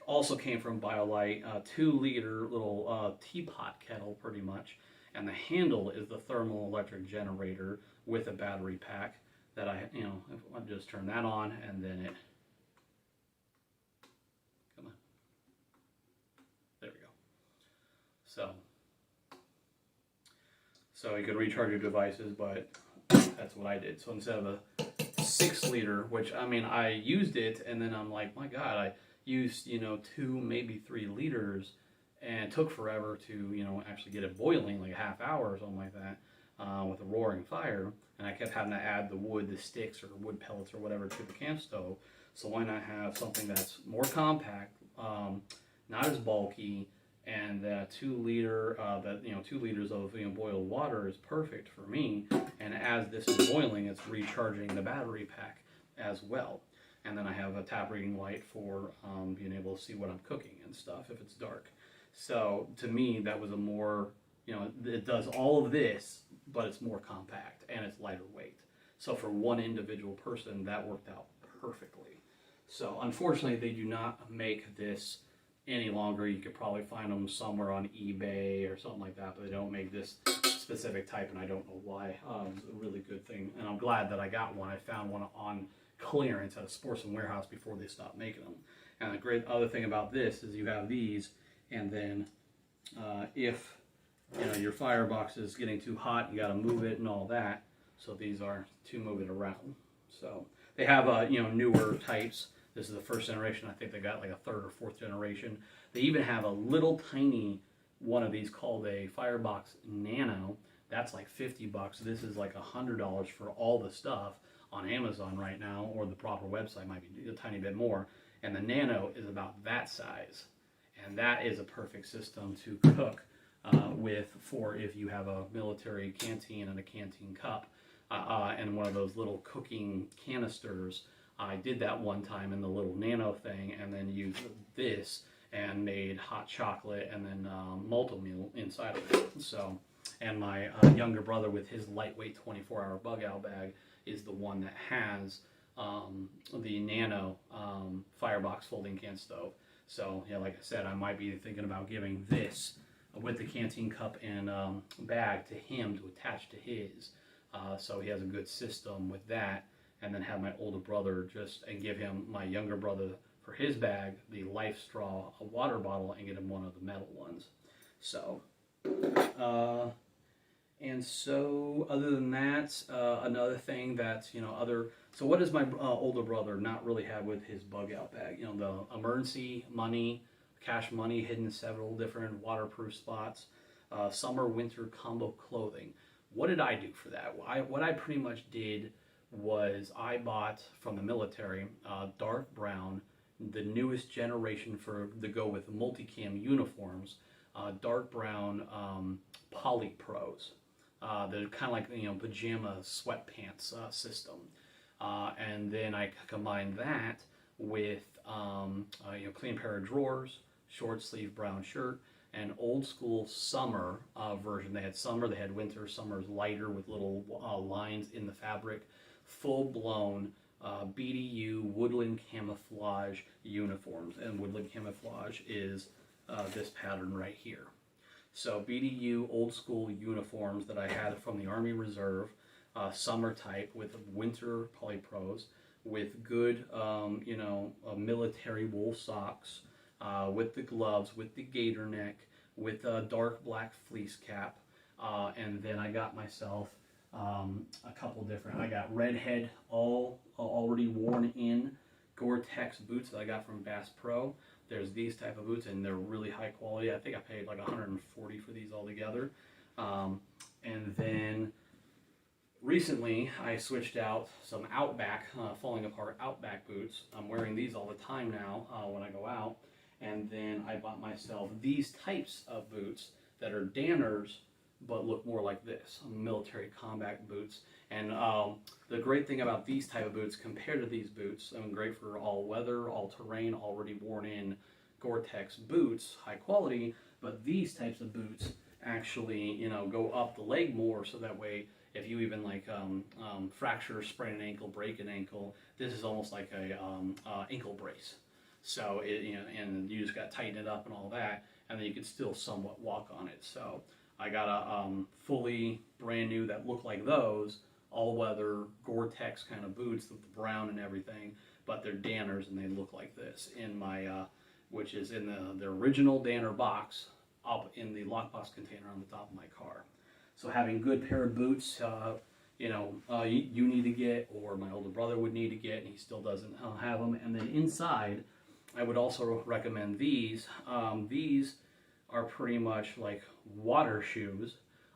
Also came from BioLite, 2-liter little teapot kettle pretty much. And the handle is the thermal electric generator with a battery pack that I just turn that on, and then it, come on, there we go. So you could recharge your devices, but that's what I did. So instead of a 6-liter, which I used it, and then I'm like, my God, I used 2, maybe 3 liters, and it took forever to actually get it boiling, like a half hour or something like that, with a roaring fire. And I kept having to add the wood, the sticks or wood pellets or whatever to the camp stove. So why not have something that's more compact, not as bulky, and 2-liter, 2 liters of boiled water is perfect for me. And as this is boiling, it's recharging the battery pack as well. And then I have a tap reading light for being able to see what I'm cooking and stuff if it's dark. So to me, that was a more, it does all of this, but it's more compact and it's lighter weight. So for one individual person, that worked out perfectly. So unfortunately, they do not make this any longer. You could probably find them somewhere on eBay or something like that, but they don't make this specific type, and I don't know why. It's a really good thing, and I'm glad that I got one. I found one on clearance at a Sports and Warehouse before they stopped making them. And the great other thing about this is you have these, and then if your firebox is getting too hot, you got to move it and all that. So these are to move it around. So they have newer types. This is the 1st generation. I think they got like a 3rd or 4th generation. They even have a little tiny one of these called a Firebox Nano. That's like $50. This is like $100 for all the stuff on Amazon right now, or the proper website might be a tiny bit more. And the Nano is about that size, and that is a perfect system to cook for if you have a military canteen and a canteen cup and one of those little cooking canisters. I did that one time in the little Nano thing, and then used this and made hot chocolate and then multi-meal inside of it. So, and my younger brother with his lightweight 24-hour bug out bag is the one that has the Nano Firebox folding can stove. So, like I said, I might be thinking about giving this with the canteen cup and bag to him to attach to his. So he has a good system with that, and then have my older brother and give him my younger brother for his bag the Life Straw water bottle, and get him one of the metal ones. So, and so other than that, another thing that's, so what does my older brother not really have with his bug out bag? The emergency money, cash money hidden in several different waterproof spots, summer, winter combo clothing. What did I do for that? What I pretty much did was I bought from the military dark brown, the newest generation to go with multicam uniforms, dark brown Poly Pros. They're kind of like pajama sweatpants system, and then I combined that with clean pair of drawers, short sleeve brown shirt, and old school summer version. They had summer, they had winter. Summer's lighter with little lines in the fabric. Full-blown BDU Woodland Camouflage uniforms, and Woodland Camouflage is this pattern right here. So BDU old school uniforms that I had from the Army Reserve, summer type with winter polypros, with good military wool socks, with the gloves, with the gator neck, with a dark black fleece cap, and then I got myself a couple different. I got Redhead already worn in Gore-Tex boots that I got from Bass Pro. There's these type of boots, and they're really high quality. I think I paid like $140 for these all together. And then recently I switched out some Outback, falling apart Outback boots. I'm wearing these all the time now when I go out. And then I bought myself these types of boots that are Danners, but look more like this, military combat boots. And the great thing about these type of boots compared to these boots, I mean, great for all weather, all terrain, already worn in Gore-Tex boots, high quality, but these types of boots actually, you know, go up the leg more, so that way if you even like fracture, sprain an ankle, break an ankle, this is almost like a ankle brace. So it, you know, and you just got to tighten it up and all that, and then you can still somewhat walk on it. So I got a fully brand new that look like those, all-weather Gore-Tex kind of boots with the brown and everything, but they're Danners and they look like this in my, which is in the original Danner box up in the lockbox container on the top of my car. So having good pair of boots, you know, you need to get, or my older brother would need to get, and he still doesn't have them. And then inside, I would also recommend these. These are pretty much like water shoes.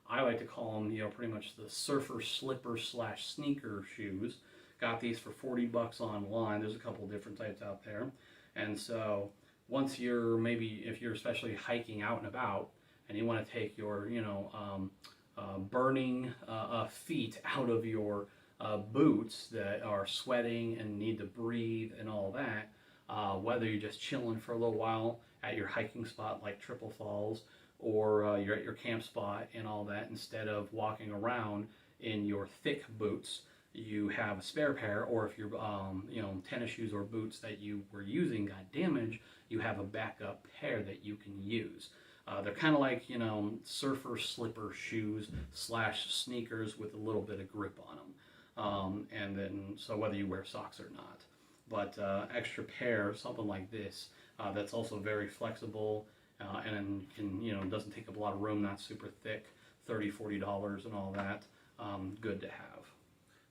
I like to call them, you know, pretty much the surfer slipper slash sneaker shoes. Got these for $40 online. There's a couple different types out there. And so once you're, maybe if you're especially hiking out and about and you want to take your, you know, burning feet out of your boots that are sweating and need to breathe and all that, whether you're just chilling for a little while at your hiking spot like Triple Falls, or you're at your camp spot and all that, instead of walking around in your thick boots, you have a spare pair, or if your you know, tennis shoes or boots that you were using got damaged, you have a backup pair that you can use. They're kind of like, you know, surfer slipper shoes slash sneakers with a little bit of grip on them. And then, so whether you wear socks or not. But extra pair, something like this, that's also very flexible, and can, you know, doesn't take up a lot of room, not super thick, $30–40 and all that, good to have.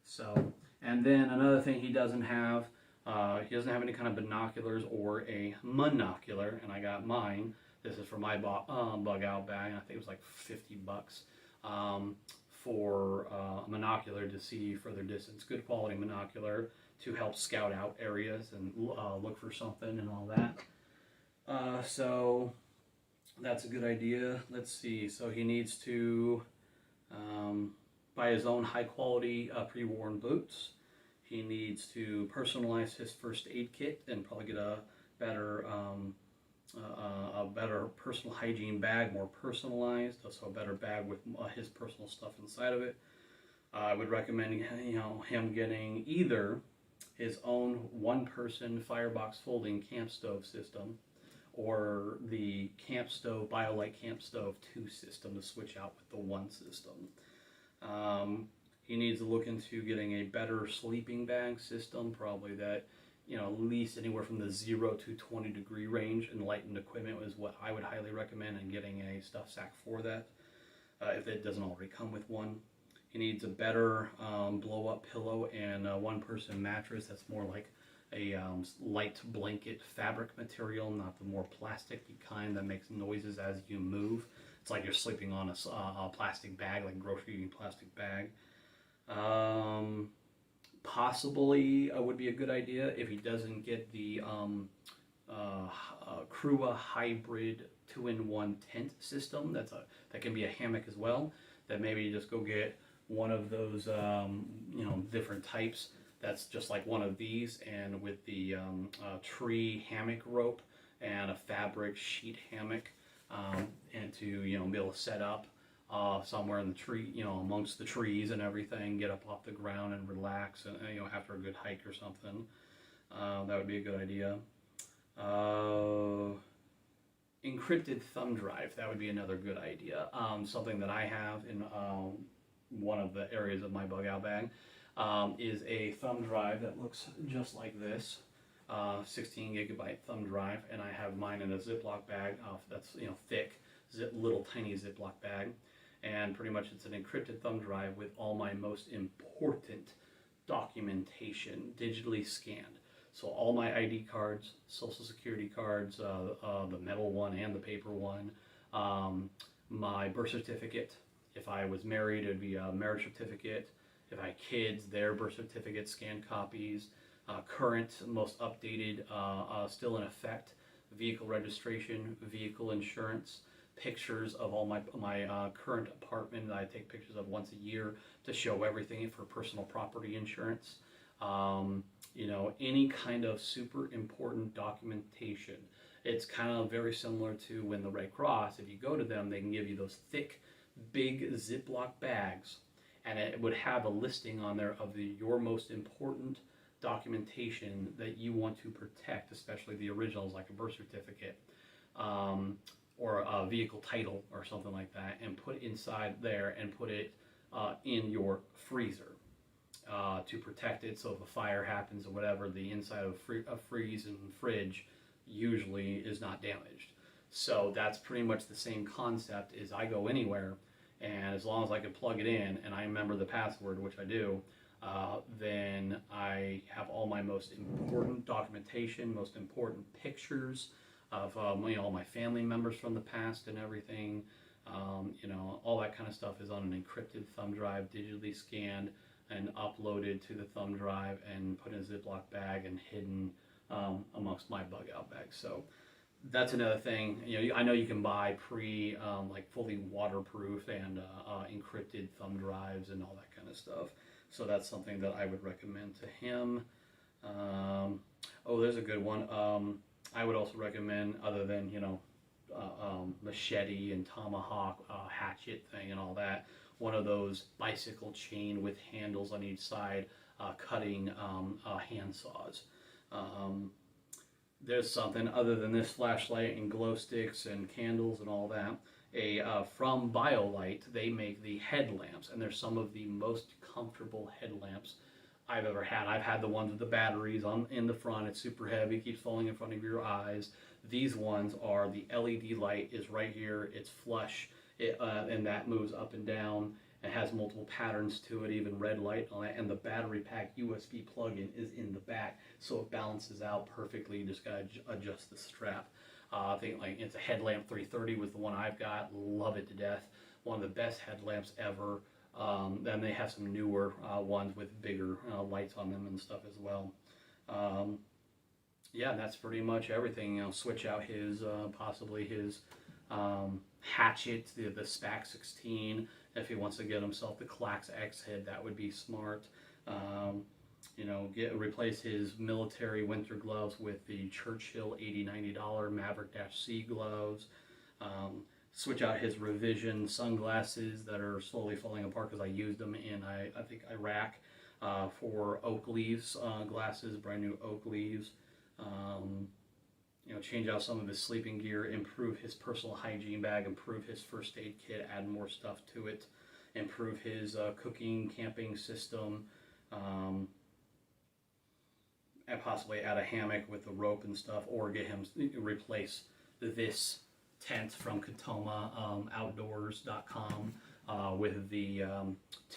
So, and then another thing he doesn't have any kind of binoculars or a monocular, and I got mine. This is for my bug out bag. I think it was like $50 for a monocular to see further distance. Good quality monocular to help scout out areas and look for something and all that. So that's a good idea. Let's see. So he needs to buy his own high quality pre-worn boots. He needs to personalize his first aid kit and probably get a better personal hygiene bag, more personalized, so a better bag with his personal stuff inside of it. I would recommend, you know, him getting either his own one-person Firebox folding camp stove system, or the Camp Stove BioLite Camp Stove 2 system to switch out with the one system. He needs to look into getting a better sleeping bag system, probably that, you know, at least anywhere from the 0 to 20 degree range. Enlightened equipment is what I would highly recommend, and getting a stuff sack for that, if it doesn't already come with one. He needs a better blow-up pillow and a one-person mattress that's more like a light blanket fabric material, not the more plasticky kind that makes noises as you move. It's like you're sleeping on a plastic bag, like a grocery plastic bag. Possibly would be a good idea if he doesn't get the Crua hybrid 2-in-1 tent system. That can be a hammock as well. That maybe you just go get one of those you know, different types that's just like one of these, and with the tree hammock rope and a fabric sheet hammock, and to, you know, be able to set up somewhere in the tree, you know, amongst the trees and everything, get up off the ground and relax, and, you know, after a good hike or something. That would be a good idea. Encrypted thumb drive, that would be another good idea. Something that I have in one of the areas of my bug out bag is a thumb drive that looks just like this, 16 gigabyte thumb drive, and I have mine in a Ziploc bag that's, you know, thick, little tiny Ziploc bag, and pretty much it's an encrypted thumb drive with all my most important documentation digitally scanned. So all my ID cards, social security cards, the metal one and the paper one, my birth certificate, If I was married, it would be a marriage certificate. If I had kids, their birth certificate, scanned copies. Current, most updated, still in effect, vehicle registration, vehicle insurance, pictures of all my current apartment that I take pictures of once a year to show everything for personal property insurance. You know, any kind of super important documentation. It's kind of very similar to when the Red Cross, if you go to them, they can give you those thick, big Ziploc bags, and it would have a listing on there of your most important documentation that you want to protect, especially the originals like a birth certificate or a vehicle title or something like that, and put inside there and put it in your freezer to protect it. So if a fire happens or whatever, the inside of a freeze and fridge usually is not damaged. So that's pretty much the same concept. Is I go anywhere, and as long as I can plug it in and I remember the password, which I do, then I have all my most important documentation, most important pictures of you know, all my family members from the past and everything. You know, all that kind of stuff is on an encrypted thumb drive, digitally scanned and uploaded to the thumb drive and put in a Ziploc bag and hidden amongst my bug out bag. So that's another thing. You know, I know you can buy like fully waterproof and encrypted thumb drives and all that kind of stuff. So that's something that I would recommend to him. Oh, there's a good one. I would also recommend, other than, you know, machete and tomahawk, hatchet thing and all that, one of those bicycle chain with handles on each side, cutting hand saws. There's something other than this flashlight and glow sticks and candles and all that. From BioLite, they make the headlamps, and they're some of the most comfortable headlamps I've ever had. I've had the ones with the batteries in the front. It's super heavy, keeps falling in front of your eyes. These ones are, the LED light is right here, it's flush, and that moves up and down. It has multiple patterns to it, even red light on it, and the battery pack USB plug-in is in the back, so it balances out perfectly. You just gotta adjust the strap. I think like it's a headlamp 330 was the one I've got. Love it to death. One of the best headlamps ever. Then they have some newer ones with bigger lights on them and stuff as well. Yeah, that's pretty much everything. You know, switch out his possibly his hatchet, the SPAC 16. If he wants to get himself the Clax X head, that would be smart. You know, replace his military winter gloves with the Churchill $80-90 Maverick-C gloves. Switch out his revision sunglasses that are slowly falling apart because I used them in, I think, Iraq for oak leaves glasses, brand new oak leaves. You know, change out some of his sleeping gear, improve his personal hygiene bag, improve his first aid kit, add more stuff to it, improve his cooking, camping system, and possibly add a hammock with the rope and stuff, or get him replace this tent from KatomaOutdoors.com with the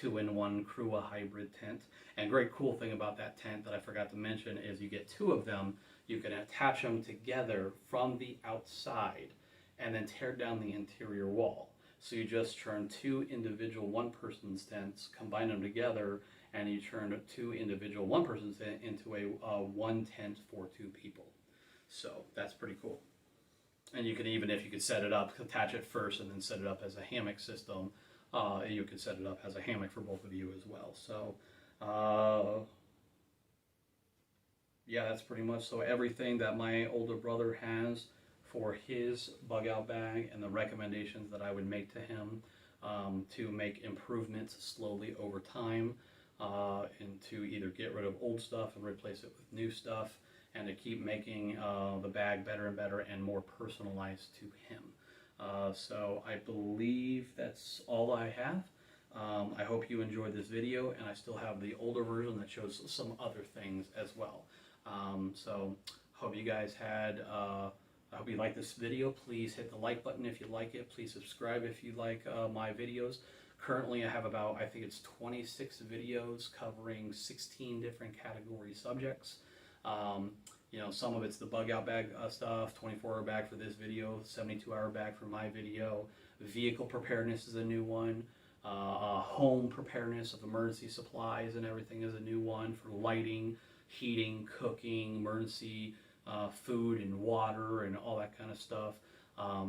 2-in-1 Crewa hybrid tent. And great cool thing about that tent that I forgot to mention is you get two of them. You can attach them together from the outside and then tear down the interior wall. So you just turn two individual one-person tents, combine them together, and you turn two individual one-person tent into a one tent for two people. So that's pretty cool. And you can even, if you could set it up, attach it first and then set it up as a hammock system, you could set it up as a hammock for both of you as well. So yeah, that's pretty much so everything that my older brother has for his bug out bag, and the recommendations that I would make to him to make improvements slowly over time, and to either get rid of old stuff and replace it with new stuff, and to keep making the bag better and better and more personalized to him. So I believe that's all I have. I hope you enjoyed this video, and I still have the older version that shows some other things as well. So hope you guys had, I hope you liked this video. Please hit the like button if you like it. Please subscribe if you like my videos. Currently I have about, I think it's 26 videos covering 16 different category subjects. You know, some of it's the bug out bag stuff, 24-hour bag for this video, 72-hour bag for my video. Vehicle preparedness is a new one. home preparedness of emergency supplies and everything is a new one for lighting, heating, cooking, emergency food and water and all that kind of stuff.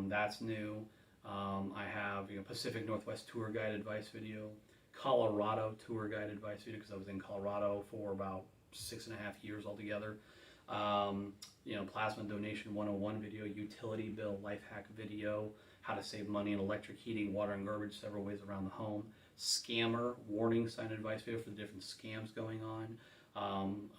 That's new. I have Pacific Northwest tour guide advice video, Colorado tour guide advice video because I was in Colorado for about 6.5 years altogether. Plasma donation 101 video, utility bill life hack video, how to save money in electric, heating, water, and garbage several ways around the home, scammer warning sign advice video for the different scams going on,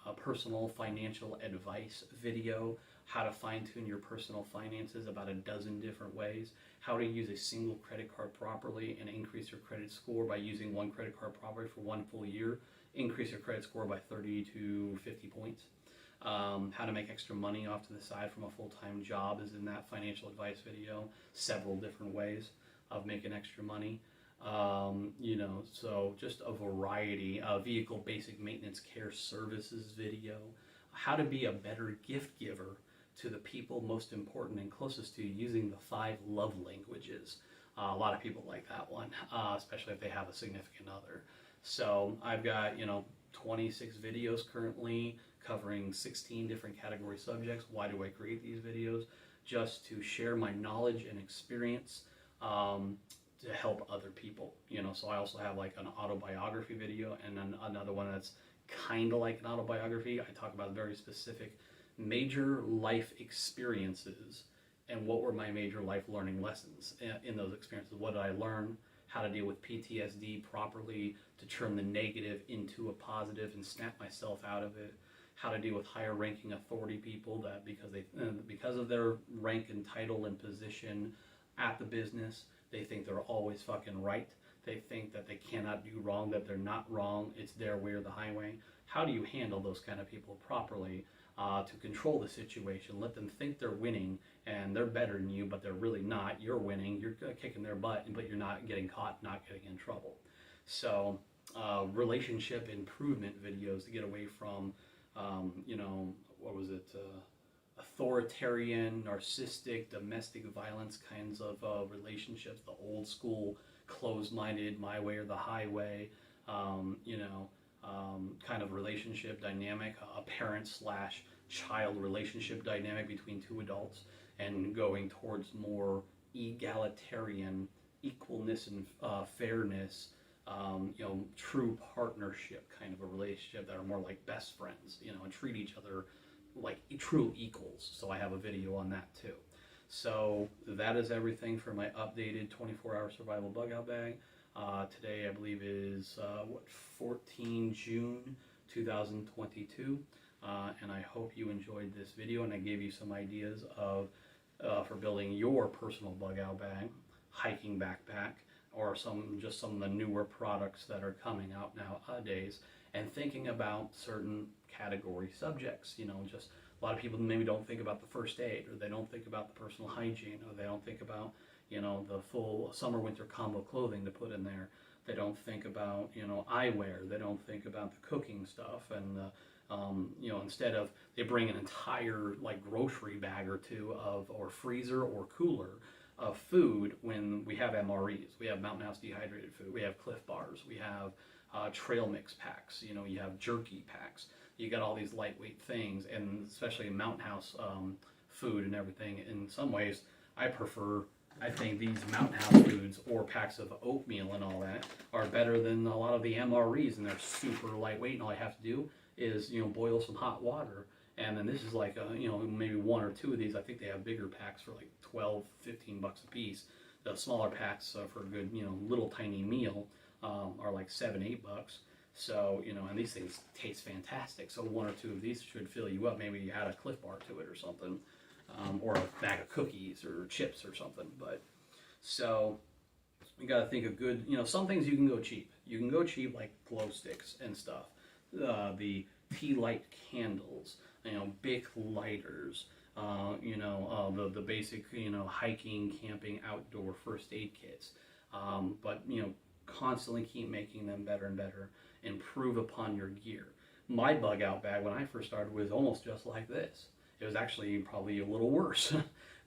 a personal financial advice video, how to fine-tune your personal finances about a dozen different ways, how to use a single credit card properly and increase your credit score by using one credit card properly for one full year, increase your credit score by 30 to 50 points. How to make extra money off to the side from a full-time job is in that financial advice video. Several different ways of making extra money. So just a variety. Vehicle basic maintenance care services video. How to be a better gift giver to the people most important and closest to you using the 5 love languages. A lot of people like that one, especially if they have a significant other. So I've got 26 videos currently covering 16 different category subjects. Why do I create these videos? Just to share my knowledge and experience to help other people. So I also have like an autobiography video and then another one that's kind of like an autobiography. I talk about very specific major life experiences and what were my major life learning lessons in those experiences. What did I learn? How to deal with PTSD properly, to turn the negative into a positive and snap myself out of it. How to deal with higher ranking authority people that because of their rank and title and position at the business, they think they're always fucking right. They think that they cannot do wrong, that they're not wrong. It's their way or the highway. How do you handle those kind of people properly to control the situation? Let them think they're winning and they're better than you, but they're really not. You're winning. You're kicking their butt, but you're not getting caught, not getting in trouble. So relationship improvement videos to get away from, authoritarian, narcissistic, domestic violence kinds of relationships, the old school, closed-minded, my way or the highway, kind of relationship dynamic, a parent/child relationship dynamic between two adults, and going towards more egalitarian, equalness and fairness, true partnership kind of a relationship that are more like best friends, and treat each other like true equals. So I have a video on that too. So that is everything for my updated 24-hour survival bug out bag. Today I believe is 14 June 2022, and I hope you enjoyed this video and I gave you some ideas of for building your personal bug out bag, hiking backpack, or some of the newer products that are coming out nowadays, and thinking about certain category subjects. Just a lot of people maybe don't think about the first aid, or they don't think about the personal hygiene, or they don't think about the full summer winter combo clothing to put in there. They don't think about eyewear. They don't think about the cooking stuff, and instead of, they bring an entire like grocery bag or two or freezer or cooler of food when we have MREs. We have Mountain House dehydrated food. We have Cliff Bars. We have trail mix packs. You have jerky packs. You got all these lightweight things, and especially Mountain House food and everything. In some ways, I think these Mountain House foods or packs of oatmeal and all that are better than a lot of the MREs, and they're super lightweight, and all you have to do is boil some hot water. And then this is like maybe 1 or 2 of these. I think they have bigger packs for like $12-15 a piece. The smaller packs for a good little tiny meal are like $7-8. So and these things taste fantastic. So 1 or 2 of these should fill you up. Maybe you add a Cliff Bar to it or something, or a bag of cookies or chips or something. But so you got to think of good. Some things you can go cheap. You can go cheap like glow sticks and stuff. The tea light candles. Bic lighters, the basic, hiking, camping, outdoor first aid kits. But, constantly keep making them better and better. Improve upon your gear. My bug out bag when I first started was almost just like this. It was actually probably a little worse.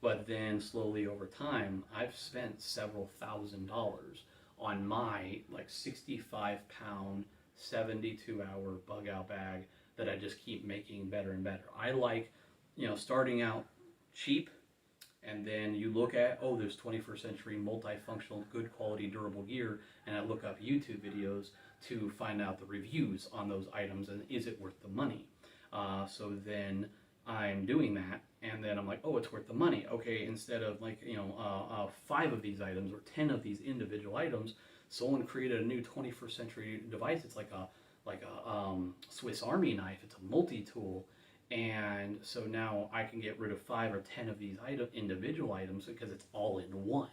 But then slowly over time, I've spent several $1,000s on my like 65-pound, 72-hour bug out bag that I just keep making better and better. I like, starting out cheap, and then you look at, oh, there's 21st century multifunctional, good quality, durable gear, and I look up YouTube videos to find out the reviews on those items and is it worth the money. So then I'm doing that, and then I'm like, oh, it's worth the money. Okay, instead of like 5 of these items or 10 of these individual items, someone created a new 21st century device. It's like a Swiss Army knife. It's a multi-tool, and so now I can get rid of 5 or 10 of these individual items because it's all in one.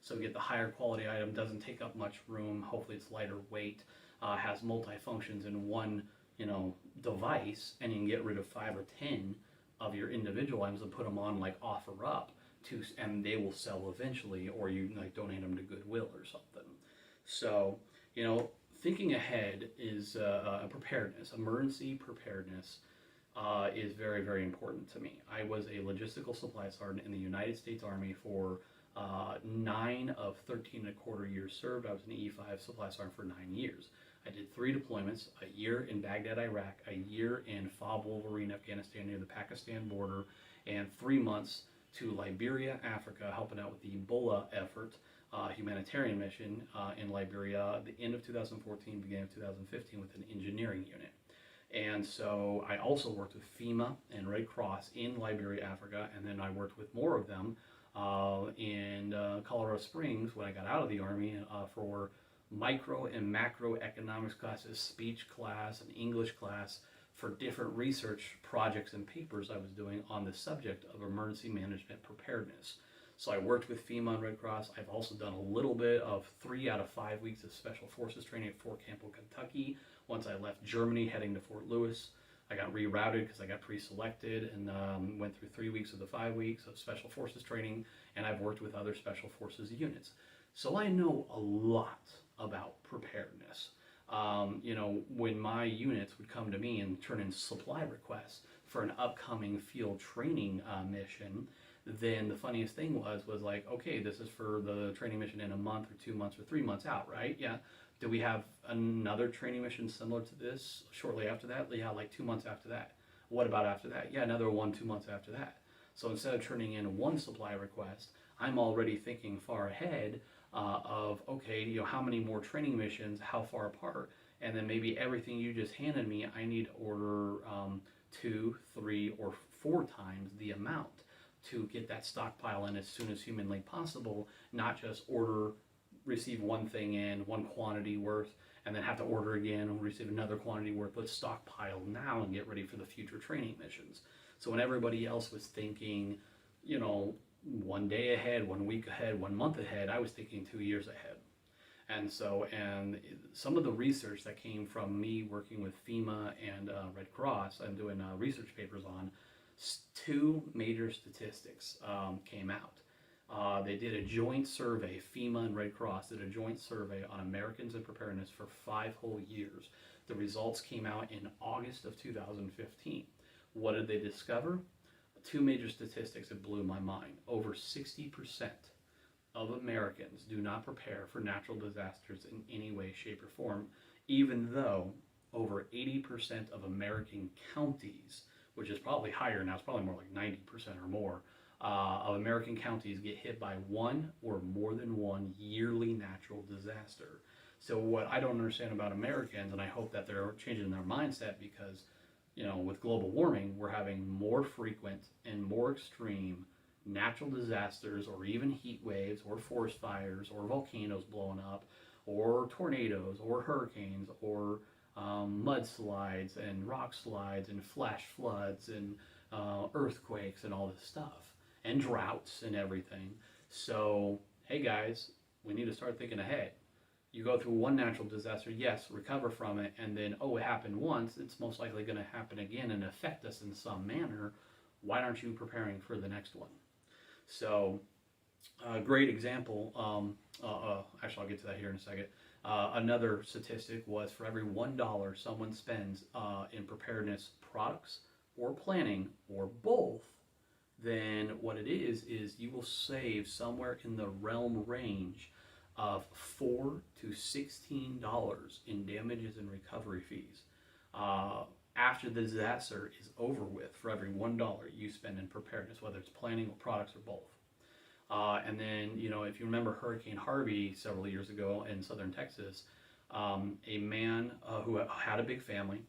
So get the higher quality item, doesn't take up much room. Hopefully it's lighter weight, has multi-functions in one device, and you can get rid of 5 or 10 of your individual items and put them on like offer up and they will sell eventually, or you like donate them to Goodwill or something. So thinking ahead is preparedness. Emergency preparedness is very, very important to me. I was a logistical supply sergeant in the United States Army for 9 of 13 and a quarter years served. I was an E5 supply sergeant for 9 years. I did 3 deployments, a year in Baghdad, Iraq, a year in Foldable, Afghanistan near the Pakistan border, and 3 months to Liberia, Africa, helping out with the Ebola effort, humanitarian mission in Liberia, the end of 2014, beginning of 2015 with an engineering unit. And so I also worked with FEMA and Red Cross in Liberia, Africa, and then I worked with more of them in Colorado Springs when I got out of the Army for micro and macroeconomics classes, speech class, and English class for different research projects and papers I was doing on the subject of emergency management preparedness. So I worked with FEMA and Red Cross. I've also done a little bit of 3 out of 5 weeks of Special Forces training at Fort Campbell, Kentucky. Once I left Germany heading to Fort Lewis, I got rerouted because I got pre-selected and went through 3 weeks of the 5 weeks of Special Forces training, and I've worked with other Special Forces units. So I know a lot about preparedness. When my units would come to me and turn in supply requests for an upcoming field training mission, then the funniest thing was like, okay, this is for the training mission in a month or 2 months or 3 months out, right? Yeah. Do we have another training mission similar to this shortly after that? Yeah, like 2 months after that. What about after that? Yeah, another 1-2 months after that. So instead of turning in one supply request, I'm already thinking far ahead of, okay, how many more training missions, how far apart, and then maybe everything you just handed me, I need to order 2, 3, or 4 times the amount to get that stockpile in as soon as humanly possible, not just receive one thing in, one quantity worth, and then have to order again and receive another quantity worth. Let's stockpile now and get ready for the future training missions. So when everybody else was thinking, 1 day ahead, 1 week ahead, 1 month ahead, I was thinking 2 years ahead. And some of the research that came from me working with FEMA and Red Cross, I'm doing research papers on, 2 major statistics came out. They did a joint survey, FEMA and Red Cross did a joint survey on Americans and preparedness for 5 whole years. The results came out in August of 2015. What did they discover? 2 major statistics that blew my mind. Over 60% of Americans do not prepare for natural disasters in any way, shape, or form, even though over 80% of American counties, which is probably higher now, it's probably more like 90% or more, of American counties get hit by one or more than one yearly natural disaster. So what I don't understand about Americans, and I hope that they're changing their mindset, because with global warming, we're having more frequent and more extreme natural disasters, or even heat waves, or forest fires, or volcanoes blowing up, or tornadoes, or hurricanes, or mudslides, and rock slides, and flash floods, and earthquakes, and all this stuff, and droughts, and everything. So, hey guys, we need to start thinking ahead. You go through one natural disaster, yes, recover from it, and then, oh, it happened once, it's most likely going to happen again and affect us in some manner. Why aren't you preparing for the next one? So, a great example, actually I'll get to that here in a second. Another statistic was for every $1 someone spends in preparedness products or planning or both, then what it is you will save somewhere in the realm range of $4 to $16 in damages and recovery fees after the disaster is over with for every $1 you spend in preparedness, whether it's planning or products or both. And then, you know, if you remember Hurricane Harvey several years ago in southern Texas, a man who had a big family,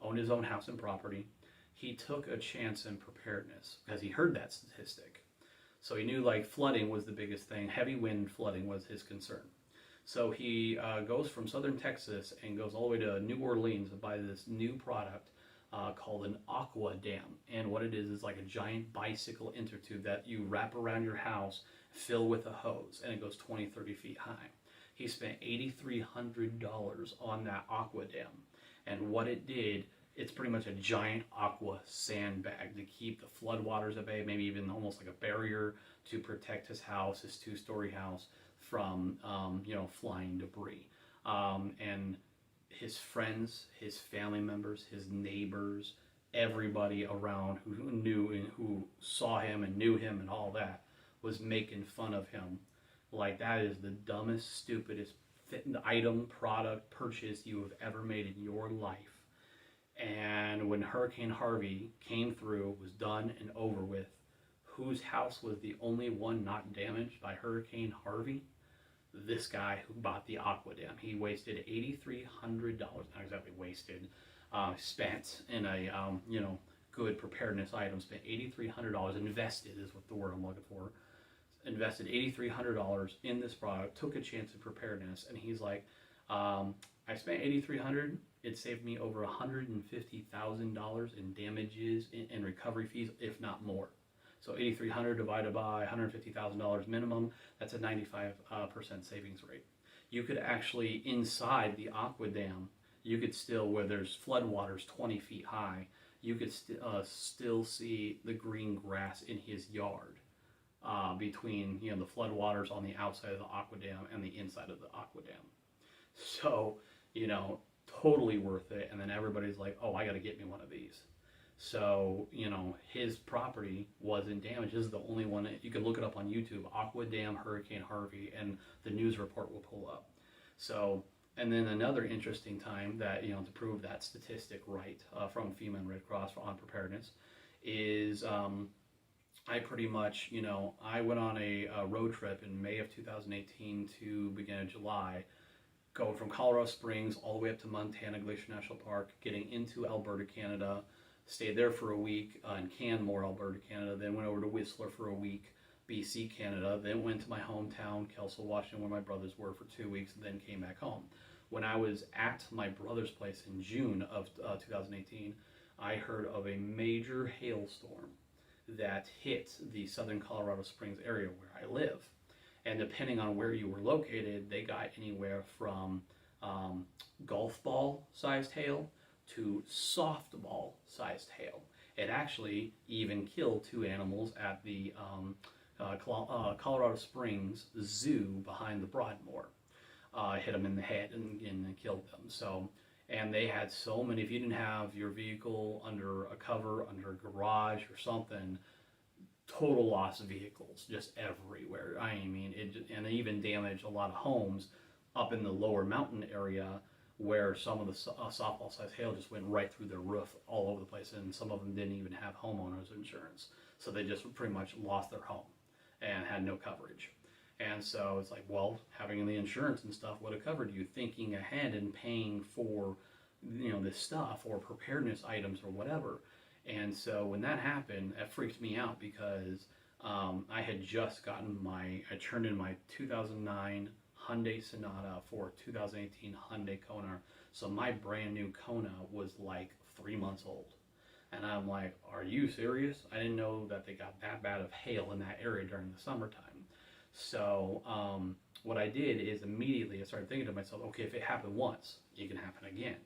owned his own house and property, he took a chance in preparedness because he heard that statistic. So he knew like flooding was the biggest thing. Heavy wind flooding was his concern. So he goes from southern Texas and goes all the way to New Orleans to buy this new product called an aqua dam. And what it is like a giant bicycle intertube that you wrap around your house, fill with a hose, and it goes 20, 30 feet high. He spent $8,300 on that aqua dam. And what it did, it's pretty much a giant aqua sandbag to keep the floodwaters at bay, maybe even almost like a barrier to protect his house, his two-story house, from you know, flying debris. And his friends, his family members, his neighbors, everybody around who knew and who saw him and knew him and all that was making fun of him. Like, that is the dumbest, stupidest item, product, purchase you have ever made in your life. And when Hurricane Harvey came through, was done and over with, whose house was the only one not damaged by Hurricane Harvey? This guy who bought the aqua dam. He wasted $8,300, not exactly wasted, spent in a you know, good preparedness item, spent $8,300, invested is what the word I'm looking for, invested $8,300 in this product, took a chance in preparedness, and he's like, I spent $8,300, it saved me over $150,000 in damages and recovery fees, if not more. So $8,300 divided by $150,000 minimum, that's a 95% savings rate. You could actually, inside the aqua dam, you could still, where there's floodwaters 20 feet high, you could still see the green grass in his yard between, you know, the floodwaters on the outside of the aqua dam and the inside of the aqua dam. So, you know, totally worth it. And then everybody's like, oh, I got to get me one of these. So, you know, his property wasn't damaged. This is the only one. You can look it up on YouTube, Aqua Dam Hurricane Harvey, and the news report will pull up. So, and then another interesting time that, you know, to prove that statistic right from FEMA and Red Cross on preparedness is I pretty much, you know, I went on a road trip in May of 2018 to beginning of July, going from Colorado Springs all the way up to Montana Glacier National Park, getting into Alberta, Canada, stayed there for a week in Canmore, Alberta, Canada, then went over to Whistler for a week, BC, Canada, then went to my hometown, Kelso, Washington, where my brothers were for 2 weeks, and then came back home. When I was at my brother's place in June of 2018, I heard of a major hailstorm that hit the southern Colorado Springs area where I live. And depending on where you were located, they got anywhere from golf ball sized hail to softball sized hail. It actually even killed 2 animals at the Colorado Springs Zoo behind the Broadmoor. Hit them in the head and killed them. So, and they had so many, if you didn't have your vehicle under a cover, under a garage or something, total loss of vehicles just everywhere. I mean, and it even damaged a lot of homes up in the lower mountain area where some of the softball-sized hail just went right through their roof all over the place, and some of them didn't even have homeowners insurance. So they just pretty much lost their home and had no coverage. And so it's like, well, having the insurance and stuff would have covered you, thinking ahead and paying for, you know, this stuff or preparedness items or whatever. And so when that happened, that freaked me out because I had just gotten I turned in my 2009 Hyundai Sonata for 2018 Hyundai Kona. So my brand new Kona was like 3 months old. And I'm like, are you serious? I didn't know that they got that bad of hail in that area during the summertime. So what I did is immediately I started thinking to myself, okay, if it happened once, it can happen again.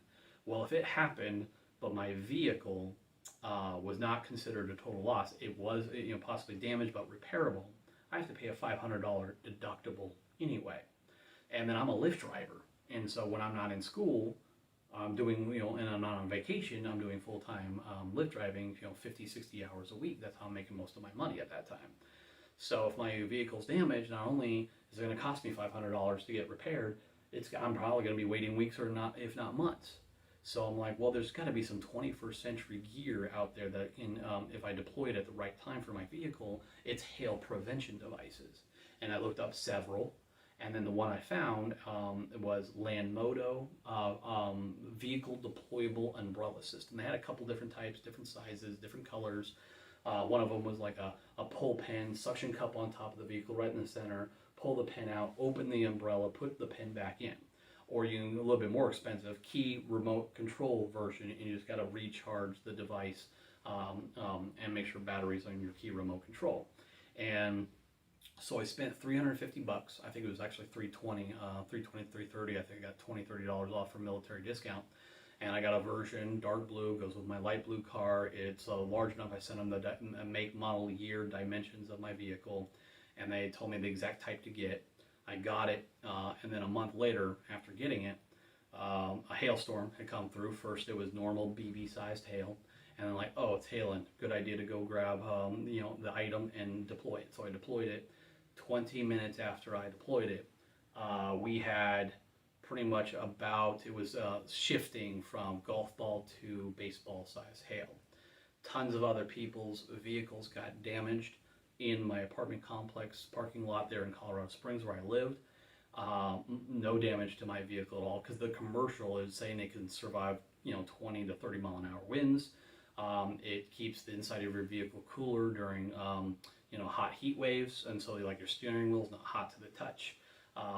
Well, if it happened, but my vehicle was not considered a total loss, it was, you know, possibly damaged but repairable, I have to pay a $500 deductible anyway. And then I'm a Lyft driver, and so when I'm not in school, I'm doing, you know, and I'm not on vacation, I'm doing full-time Lyft driving, you know, 50, 60 hours a week. That's how I'm making most of my money at that time. So if my vehicle's damaged, not only is it going to cost me $500 to get repaired, I'm probably going to be waiting weeks or not, if not months. So I'm like, well, there's got to be some 21st century gear out there that can, if I deploy it at the right time for my vehicle, it's hail prevention devices. And I looked up several, and then the one I found was Landmodo vehicle deployable umbrella system. They had a couple different types, different sizes, different colors. One of them was like a pull pin, suction cup on top of the vehicle right in the center, pull the pin out, open the umbrella, put the pin back in. Or you can, a little bit more expensive, key remote control version, and you just got to recharge the device and make sure batteries on your key remote control. And so I spent $350. I think it was actually $320, $330. I think I got $20 off for military discount. And I got a version, dark blue, goes with my light blue car. It's large enough. I sent them the make, model, year, dimensions of my vehicle, and they told me the exact type to get. I got it, and then a month later, after getting it, a hailstorm had come through. First, it was normal BB-sized hail, and then like, oh, it's hailing. Good idea to go grab, the item and deploy it. So I deployed it. 20 minutes after I deployed it, we had pretty much it was shifting from golf ball to baseball size hail. Tons of other people's vehicles got damaged in my apartment complex parking lot there in Colorado Springs where I lived. No damage to my vehicle at all, because the commercial is saying it can survive 20 to 30 mile an hour winds. It keeps the inside of your vehicle cooler during hot heat waves, and so like your steering wheel is not hot to the touch,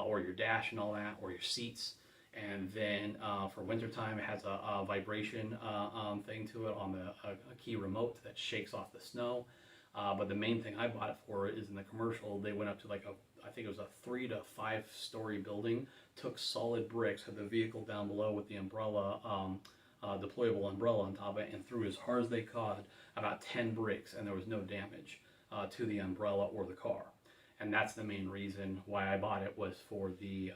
or your dash and all that, or your seats. And then for wintertime, it has a vibration thing to it on a key remote that shakes off the snow. But the main thing I bought it for is in the commercial, they went up to I think it was a 3 to 5 story building, took solid bricks, had the vehicle down below with the umbrella, deployable umbrella on top of it, and threw as hard as they could, about 10 bricks, and there was no damage to the umbrella or the car. And that's the main reason why I bought it, was for the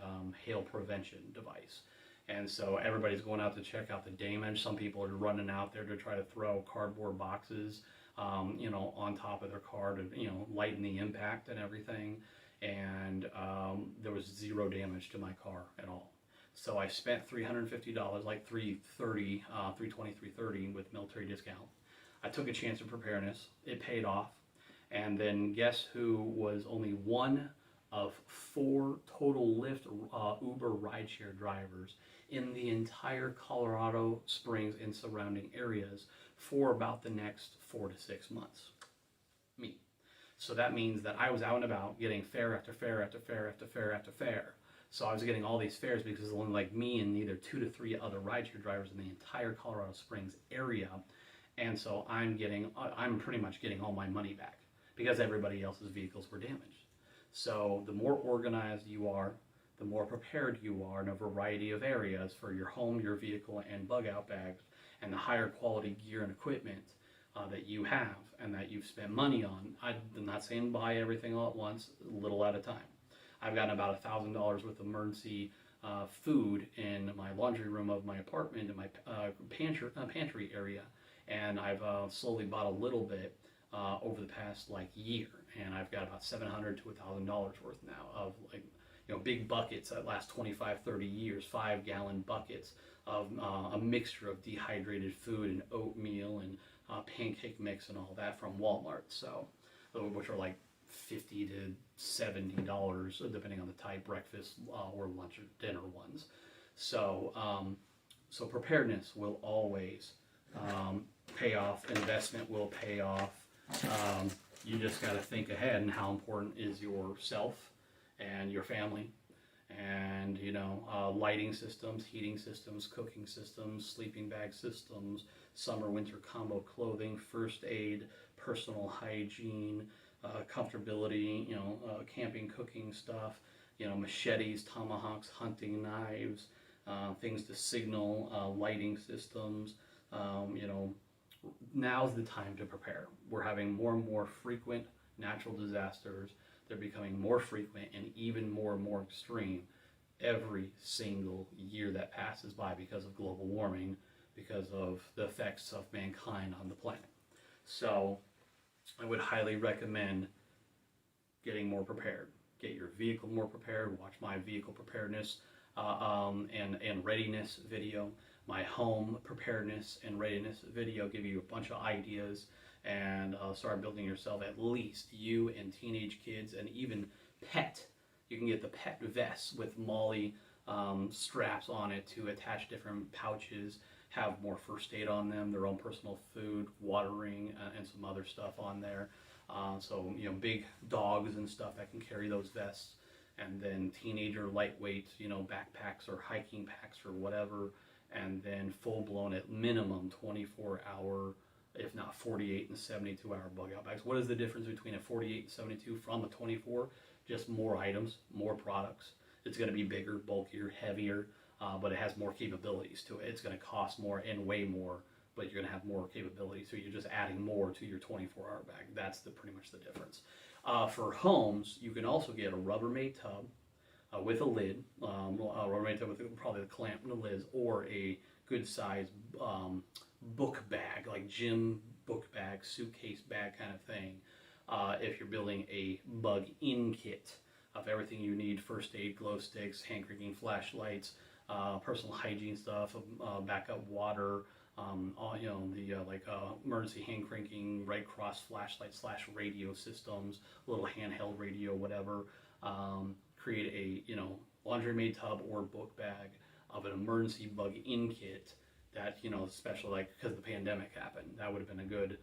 hail prevention device. And so everybody's going out to check out the damage. Some people are running out there to try to throw cardboard boxes on top of their car to, lighten the impact and everything. And there was zero damage to my car at all. So I spent $350, like $320, $330 with military discount. I took a chance of preparedness. It paid off. And then guess who was only one of 4 total Lyft Uber rideshare drivers in the entire Colorado Springs and surrounding areas for about the next 4 to 6 months? Me. So that means that I was out and about getting fare after fare after fare after fare after fare. So I was getting all these fares because there's only like me and either 2 to 3 other rideshare drivers in the entire Colorado Springs area. And so I'm pretty much getting all my money back, because everybody else's vehicles were damaged. So the more organized you are, the more prepared you are in a variety of areas for your home, your vehicle, and bug out bags, and the higher quality gear and equipment that you have and that you've spent money on. I'm not saying buy everything all at once, a little at a time. I've gotten about $1,000 worth of emergency food in my laundry room of my apartment, in my pantry area, and I've slowly bought a little bit over the past year, and I've got about $700 to $1,000 worth now of big buckets that last 25, 30 years, 5-gallon buckets of a mixture of dehydrated food and oatmeal and pancake mix and all that from Walmart. So, which are like $50 to $70 depending on the type, breakfast or lunch or dinner ones. So, so preparedness will always pay off. Investment will pay off. You just got to think ahead, and how important is yourself and your family, and lighting systems, heating systems, cooking systems, sleeping bag systems, summer winter combo clothing, first aid, personal hygiene, comfortability, camping, cooking stuff, machetes, tomahawks, hunting knives, things to signal, lighting systems. Now's the time to prepare. We're having more and more frequent natural disasters. They're becoming more frequent and even more and more extreme every single year that passes by, because of global warming, because of the effects of mankind on the planet. So I would highly recommend getting more prepared. Get your vehicle more prepared. Watch my vehicle preparedness and readiness video. My home preparedness and readiness video, give you a bunch of ideas, and start building yourself, at least you and teenage kids, and even pet. You can get the pet vests with MOLLE straps on it to attach different pouches, have more first aid on them, their own personal food, watering, and some other stuff on there. So, you know, big dogs and stuff that can carry those vests. And then teenager lightweight, you know, backpacks or hiking packs or whatever. And then full-blown, at minimum, 24-hour, if not 48 and 72-hour bug-out bags. What is the difference between a 48 and 72 from a 24? Just more items, more products. It's going to be bigger, bulkier, heavier, but it has more capabilities to it. It's going to cost more and way more, but you're going to have more capability. So you're just adding more to your 24-hour bag. That's pretty much the difference. For homes, you can also get a Rubbermaid tub with a lid, a Rubbermaid tub with probably the clamp and the lids, or a good size book bag, like gym book bag, suitcase bag kind of thing. If you're building a bug-in kit of everything you need: first aid, glow sticks, hand cranking flashlights, personal hygiene stuff, backup water, you know, the emergency hand cranking, Red Cross flashlight / radio systems, little handheld radio, whatever. Create a, you know, laundry maid tub or book bag of an emergency bug-in kit that, you know, especially like because the pandemic happened, that would have been a good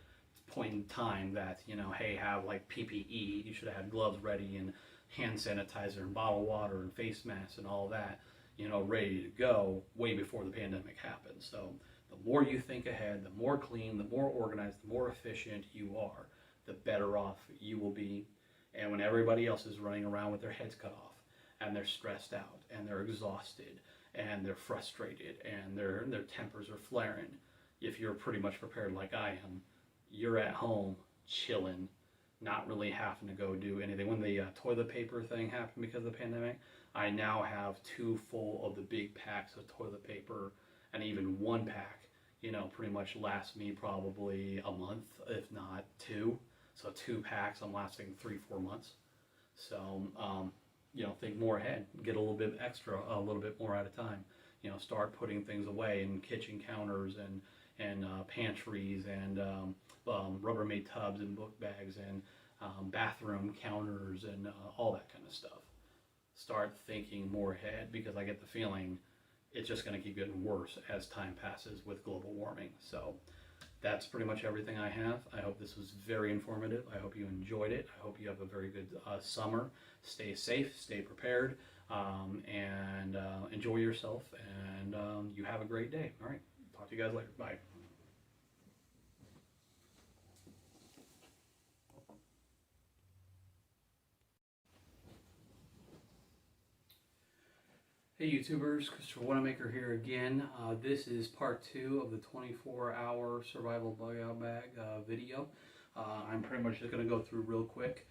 point in time that, you know, hey, have like PPE. You should have had gloves ready and hand sanitizer and bottled water and face masks and all that, you know, ready to go way before the pandemic happened. So the more you think ahead, the more clean, the more organized, the more efficient you are, the better off you will be. And when everybody else is running around with their heads cut off, and they're stressed out, and they're exhausted, and they're frustrated, and their tempers are flaring, if you're pretty much prepared like I am, you're at home chilling, not really having to go do anything. When the toilet paper thing happened because of the pandemic, I now have 2 full of the big packs of toilet paper, and even 1 pack, you know, pretty much lasts me probably a month, if not 2. So 2 packs, I'm lasting 3-4 months. So, you know, think more ahead, get a little bit extra, a little bit more at a time. You know, start putting things away in kitchen counters and pantries and Rubbermaid tubs and book bags and bathroom counters and all that kind of stuff. Start thinking more ahead, because I get the feeling it's just going to keep getting worse as time passes with global warming. So that's pretty much everything I have. I hope this was very informative. I hope you enjoyed it. I hope you have a very good summer. Stay safe, stay prepared, and enjoy yourself, and you have a great day. All right, talk to you guys later. Bye. Hey YouTubers, Christopher Wanamaker here again. This is part 2 of the 24-hour survival bug out bag video. I'm pretty much just going to go through real quick,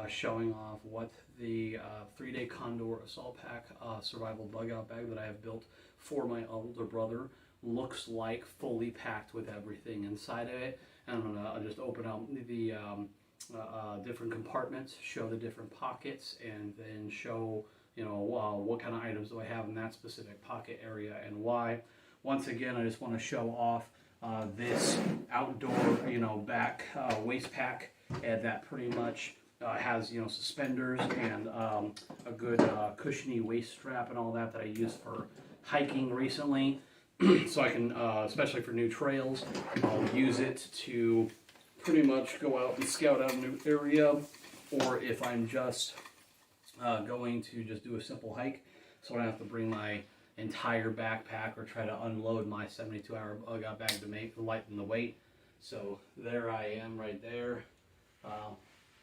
showing off what the 3-day Condor assault pack survival bug out bag that I have built for my older brother looks like, fully packed with everything inside of it. And I'm going to just open up the different compartments, show the different pockets, and then show, you know, what kind of items do I have in that specific pocket area and why. Once again, I just want to show off this outdoor, you know, back waist pack that pretty much has, you know, suspenders and a good cushiony waist strap and all that I use for hiking recently. So I can, especially for new trails, I'll use it to pretty much go out and scout out a new area, or if I'm just going to just do a simple hike, so I don't have to bring my entire backpack or try to unload my 72-hour bug out bag to lighten the weight. So there I am right there.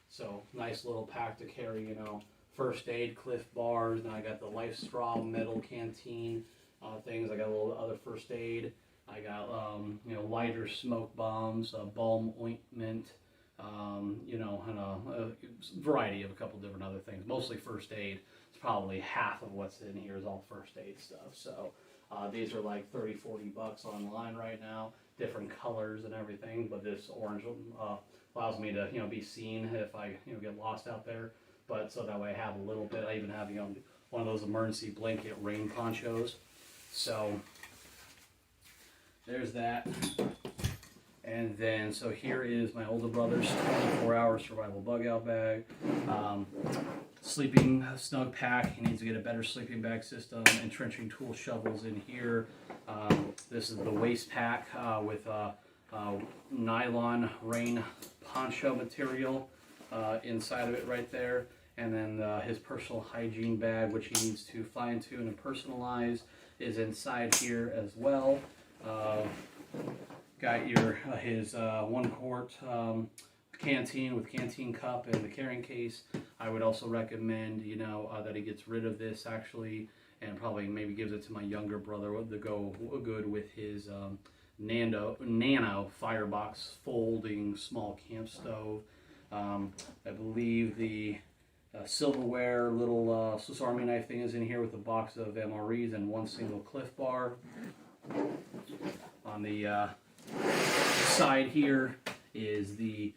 So nice little pack to carry, you know, first aid, Cliff bars. Now I got the Life Straw metal canteen things. I got a little other first aid. I got you know, lighter smoke bombs, balm ointment, you know, and a variety of a couple different other things. Mostly first aid. It's probably half of what's in here is all first aid stuff. So these are like $30-40 online right now, different colors and everything. But this orange allows me to, you know, be seen if I, you know, get lost out there. but so that way I have a little bit. I even have, you know, one of those emergency blanket rain ponchos. So there's that. And then, so here is my older brother's 24-hour survival bug out bag. Sleeping snug pack. He needs to get a better sleeping bag system. Entrenching tool shovels in here. This is the waist pack with nylon rain poncho material inside of it right there. And then his personal hygiene bag, which he needs to fine tune and personalize, is inside here as well. Got your his 1 quart canteen with canteen cup and the carrying case. I would also recommend, you know, that he gets rid of this actually, and probably maybe gives it to my younger brother to go good with his Nano Firebox folding small camp stove. I believe the silverware little Swiss Army knife thing is in here with a box of MREs and 1 single Cliff Bar. On the side here is the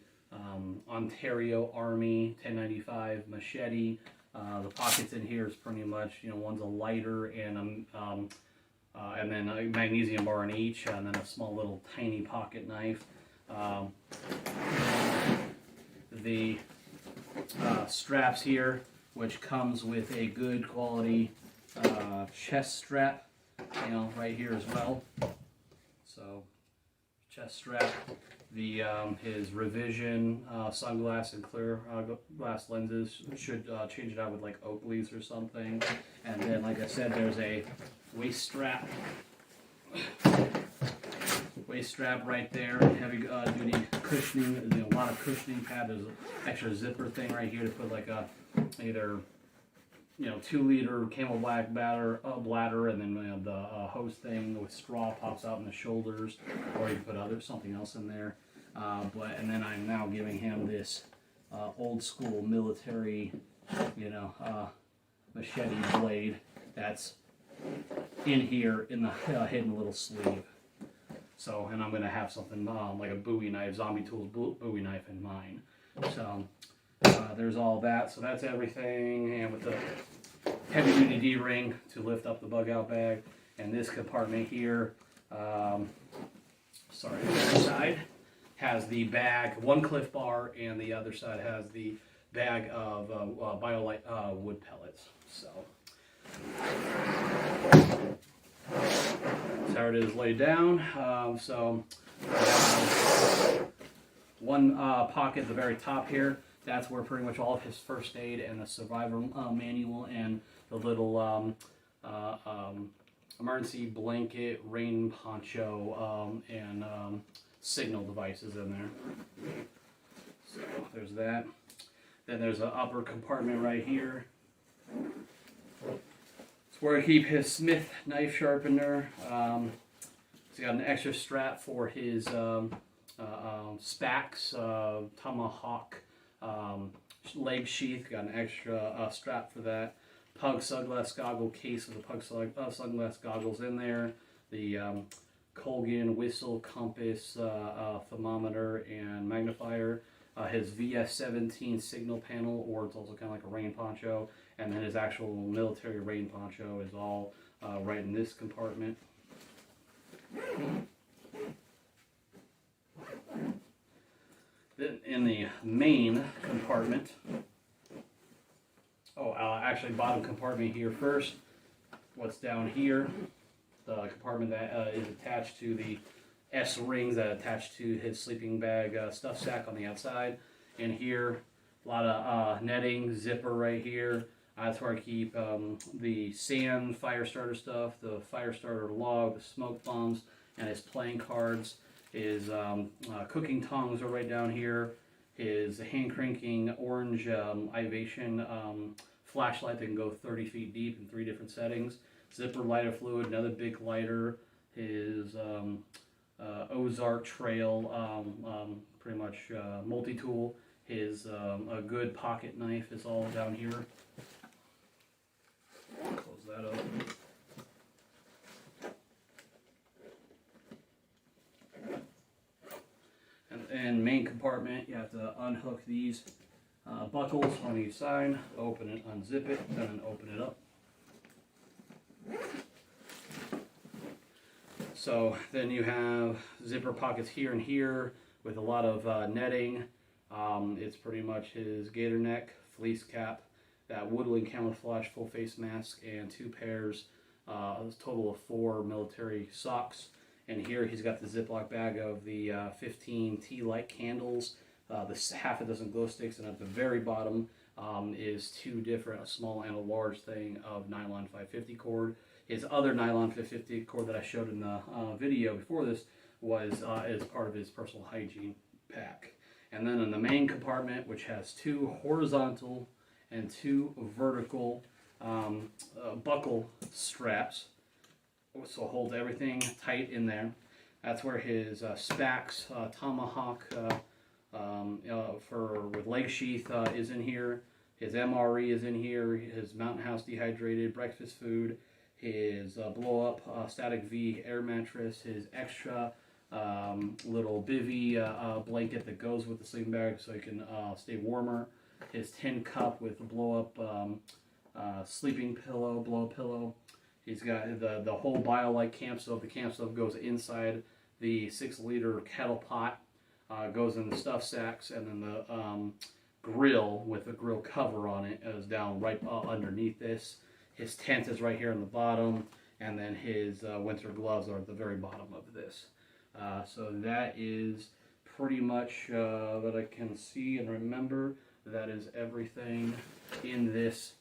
Ontario Army 1095 machete. The pockets in here is pretty much, you know, one's a lighter and then a magnesium bar in each, and then a small little tiny pocket knife. The straps here, which comes with a good quality chest strap, you know, right here as well. So chest strap, the his revision sunglass and clear glass lenses, should change it out with like Oakley's or something. And then, like I said, there's a waist strap right there, heavy duty cushioning, a lot of cushioning pad. There's an extra zipper thing right here to put like a either, you know, 2-liter Camouflage bladder, and then, you know, the hose thing with straw pops out in the shoulders, or you can put something else in there. And then I'm now giving him this old school military, you know, machete blade that's in here in the hidden little sleeve. So, and I'm going to have something like a Bowie knife, Zombie Tools Bowie knife in mine. So there's all that. So that's everything. And with the heavy duty D-ring to lift up the bug out bag. And this compartment here, sorry, the other side has the bag, 1 Cliff Bar, and the other side has the bag of BioLite wood pellets. So that's how it is laid down. So one pocket at the very top here. That's where pretty much all of his first aid and the survivor manual and the little emergency blanket, rain poncho, and signal devices in there. So there's that. Then there's an upper compartment right here. It's where I keep his Smith knife sharpener. He's got an extra strap for his Spax tomahawk leg sheath. Got an extra strap for that. Pug sunglass goggle case with the Pug sunglass goggles in there. The Colgan whistle, compass, thermometer, and magnifier. His Vs17 signal panel, or it's also kind of like a rain poncho. And then his actual military rain poncho is all right in this compartment. Then in the main compartment, actually bottom compartment here first, what's down here, the compartment that is attached to the S-rings that attach to his sleeping bag stuff sack on the outside. And here, a lot of netting, zipper right here. That's where I keep the sand fire starter stuff, the fire starter log, the smoke bombs, and his playing cards. His cooking tongs are right down here. His hand cranking orange Ivation flashlight that can go 30 feet deep in 3 different settings. Zipper lighter fluid, another big lighter. His Ozark Trail, pretty much multi-tool. His a good pocket knife is all down here. Close that up. And main compartment, you have to unhook these buckles on each side. Open it, unzip it, and then open it up. So then you have zipper pockets here and here with a lot of netting. It's pretty much his gator neck, fleece cap, that Woodwind camouflage full face mask, and 2 pairs, a total of 4 military socks. And here he's got the Ziploc bag of the 15 tea light candles, the half a dozen glow sticks, and at the very bottom is 2 different, a small and a large thing of nylon 550 cord. His other nylon 550 cord that I showed in the video before this was as part of his personal hygiene pack. And then in the main compartment, which has 2 horizontal and 2 vertical buckle straps, so holds everything tight in there. That's where his Spax Tomahawk with leg sheath is in here. His MRE is in here. His Mountain House dehydrated breakfast food. His blow up Static V air mattress. His extra little bivy blanket that goes with the sleeping bag so he can stay warmer. His tin cup with the blow up sleeping pillow, blow up pillow. He's got the whole BioLite camp stove. The camp stove goes inside the 6-liter kettle pot, goes in the stuff sacks, and then the grill with the grill cover on it is down right underneath this. His tent is right here on the bottom, and then his winter gloves are at the very bottom of this. So that is pretty much that I can see and remember. That is everything in this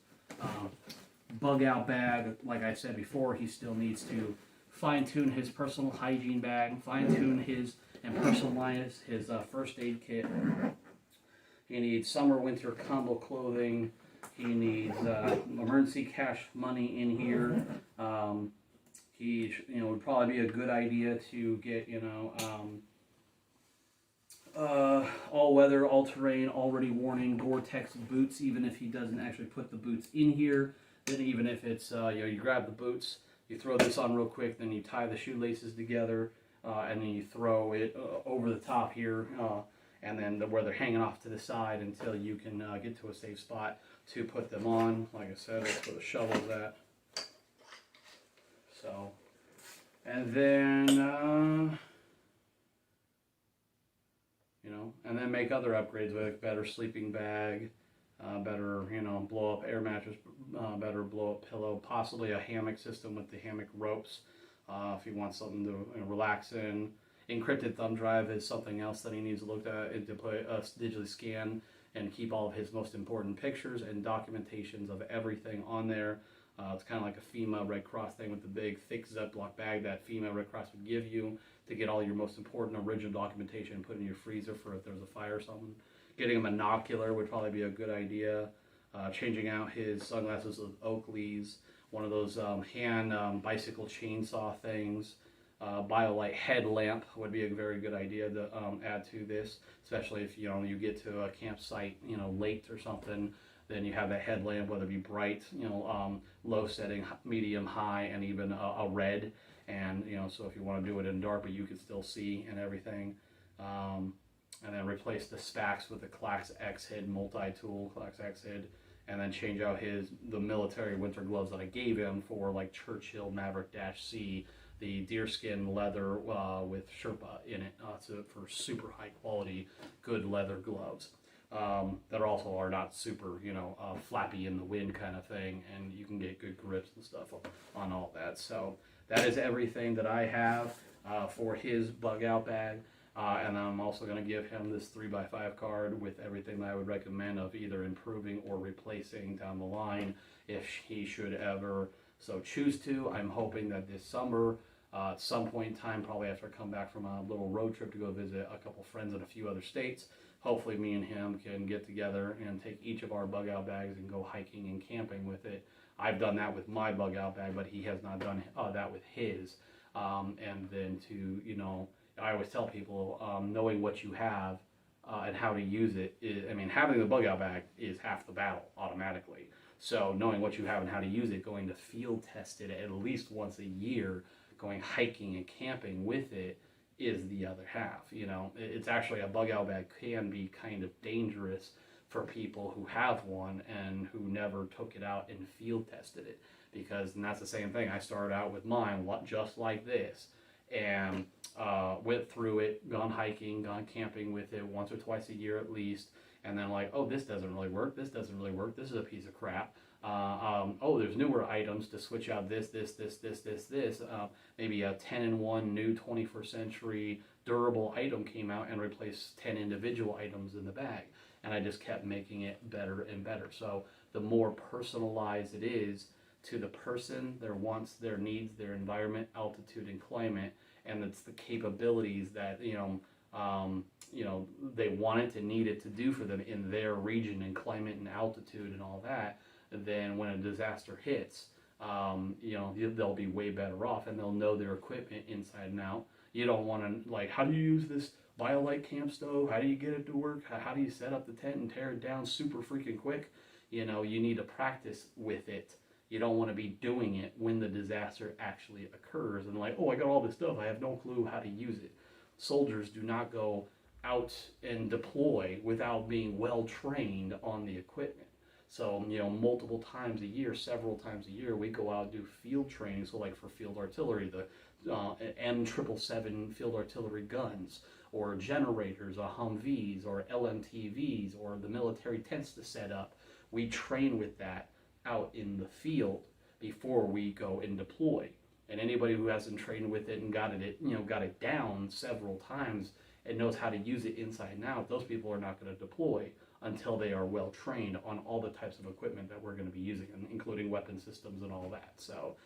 bug out bag. Like I said before, he still needs to fine-tune his personal hygiene bag, fine-tune his and personalize his first aid kit. He needs summer winter combo clothing. He needs emergency cash money in here. Would probably be a good idea to get all-weather, all-terrain, already warning Gore-Tex boots, even if he doesn't actually put the boots in here. Then even if it's, you grab the boots, you throw this on real quick, then you tie the shoelaces together, and then you throw it over the top here, and then where they're hanging off to the side until you can get to a safe spot to put them on. Like I said, that's where the shovel's at. So, and then, and then make other upgrades with better sleeping bag, better, blow up air mattress, better blow up pillow, possibly a hammock system with the hammock ropes, if you want something to relax in. Encrypted thumb drive is something else that he needs to look at, to put digitally scan and keep all of his most important pictures and documentations of everything on there. It's kind of like a FEMA Red Cross thing with the big thick Ziploc bag that FEMA Red Cross would give you to get all your most important original documentation and put in your freezer for if there's a fire or something. Getting a monocular would probably be a good idea. Changing out his sunglasses with Oakley's, one of those hand bicycle chainsaw things. BioLite headlamp would be a very good idea to add to this, especially if you get to a campsite late or something. Then you have that headlamp, whether it be bright, low setting, medium, high, and even a red. And so if you want to do it in dark, but you can still see and everything. And then replace the Spax with the Clax X head multi-tool, Clax X head, and then change out the military winter gloves that I gave him for like Churchill Maverick-C, the deerskin leather with Sherpa in it, for super high quality, good leather gloves. That also are not super, flappy in the wind kind of thing, and you can get good grips and stuff on all that. So that is everything that I have for his bug out bag. And I'm also going to give him this 3x5 card with everything that I would recommend of either improving or replacing down the line if he should ever so choose to. I'm hoping that this summer, at some point in time, probably after I come back from a little road trip to go visit a couple friends in a few other states, hopefully me and him can get together and take each of our bug out bags and go hiking and camping with it. I've done that with my bug out bag, but he has not done that with his. And then to, I always tell people, knowing what you have and how to use it is, having the bug out bag is half the battle automatically. So knowing what you have and how to use it, going to field test it at least once a year, going hiking and camping with it is the other half. It's actually, a bug out bag can be kind of dangerous for people who have one and who never took it out and field tested it. Because, and that's the same thing, I started out with mine just like this, and went through it, gone hiking, gone camping with it once or twice a year at least, and then like, oh, this doesn't really work, this doesn't really work, this is a piece of crap. Oh, there's newer items to switch out this. Maybe a 10-in-1 new 21st century durable item came out and replaced 10 individual items in the bag. And I just kept making it better and better. So the more personalized it is to the person, their wants, their needs, their environment, altitude, and climate, and it's the capabilities that they want it and need it to do for them in their region and climate and altitude and all that. Then when a disaster hits, they'll be way better off, and they'll know their equipment inside and out. You don't want to, like, how do you use this BioLite camp stove? How do you get it to work? How do you set up the tent and tear it down super freaking quick? You need to practice with it. You don't want to be doing it when the disaster actually occurs and like, oh, I got all this stuff, I have no clue how to use it. Soldiers do not go out and deploy without being well trained on the equipment. So, multiple times a year, several times a year, we go out and do field training. So like for field artillery, the M777 field artillery guns, or generators, or Humvees, or LMTVs, or the military tents to set up. We train with that out in the field before we go and deploy. And anybody who hasn't trained with it and got it down several times and knows how to use it inside and out, those people are not going to deploy until they are well trained on all the types of equipment that we're going to be using, including weapon systems and all that. So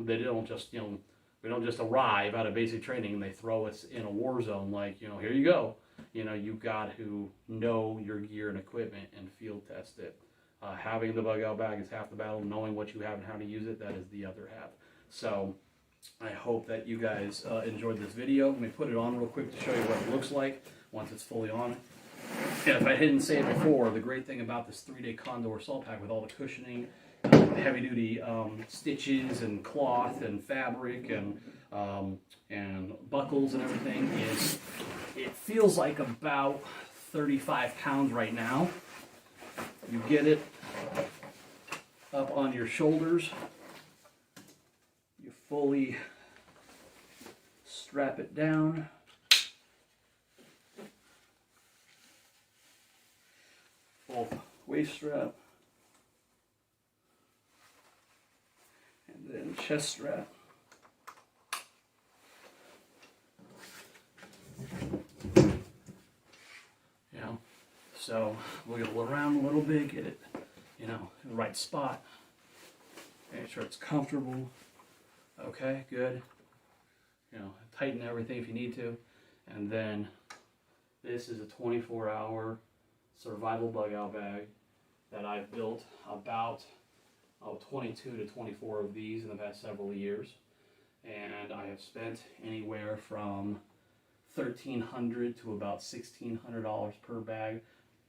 they don't just, we don't just arrive out of basic training and they throw us in a war zone like, here you go. You've got to know your gear and equipment and field test it. Having the bug out bag is half the battle. Knowing what you have and how to use it, that is the other half. So I hope that you guys enjoyed this video. Let me put it on real quick to show you what it looks like once it's fully on. And if I didn't say it before, the great thing about this 3-day Condor assault pack with all the cushioning, heavy-duty stitches and cloth and fabric and buckles and everything is it feels like about 35 pounds right now. You get it up on your shoulders. You fully strap it down. Full waist strap. And then chest strap. So wiggle around a little bit, get it, in the right spot. Make sure it's comfortable. Okay, good. Tighten everything if you need to. And then this is a 24-hour survival bug out bag that I've built about 22 to 24 of these in the past several years. And I have spent anywhere from $1,300 to about $1,600 per bag.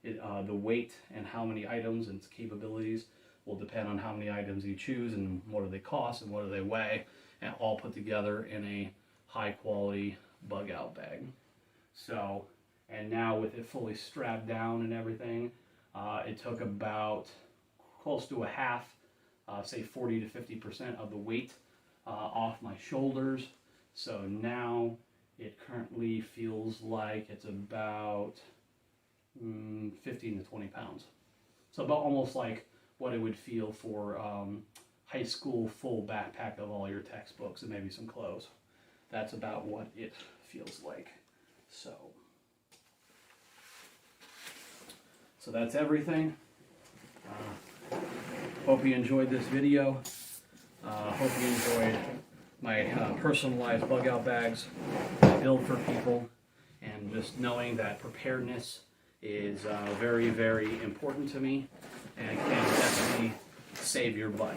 The weight and how many items and its capabilities will depend on how many items you choose and what do they cost and what do they weigh, and all put together in a high quality bug out bag. So, and now with it fully strapped down and everything, it took about close to a half, say 40 to 50% of the weight off my shoulders. So now it currently feels like it's about 15 to 20 pounds. So about almost like what it would feel for high school full backpack of all your textbooks and maybe some clothes. That's about what it feels like. So that's everything. Hope you enjoyed this video. Hope you enjoyed my personalized bug out bags I build for people, and just knowing that preparedness is very, very important to me and can definitely save your butt.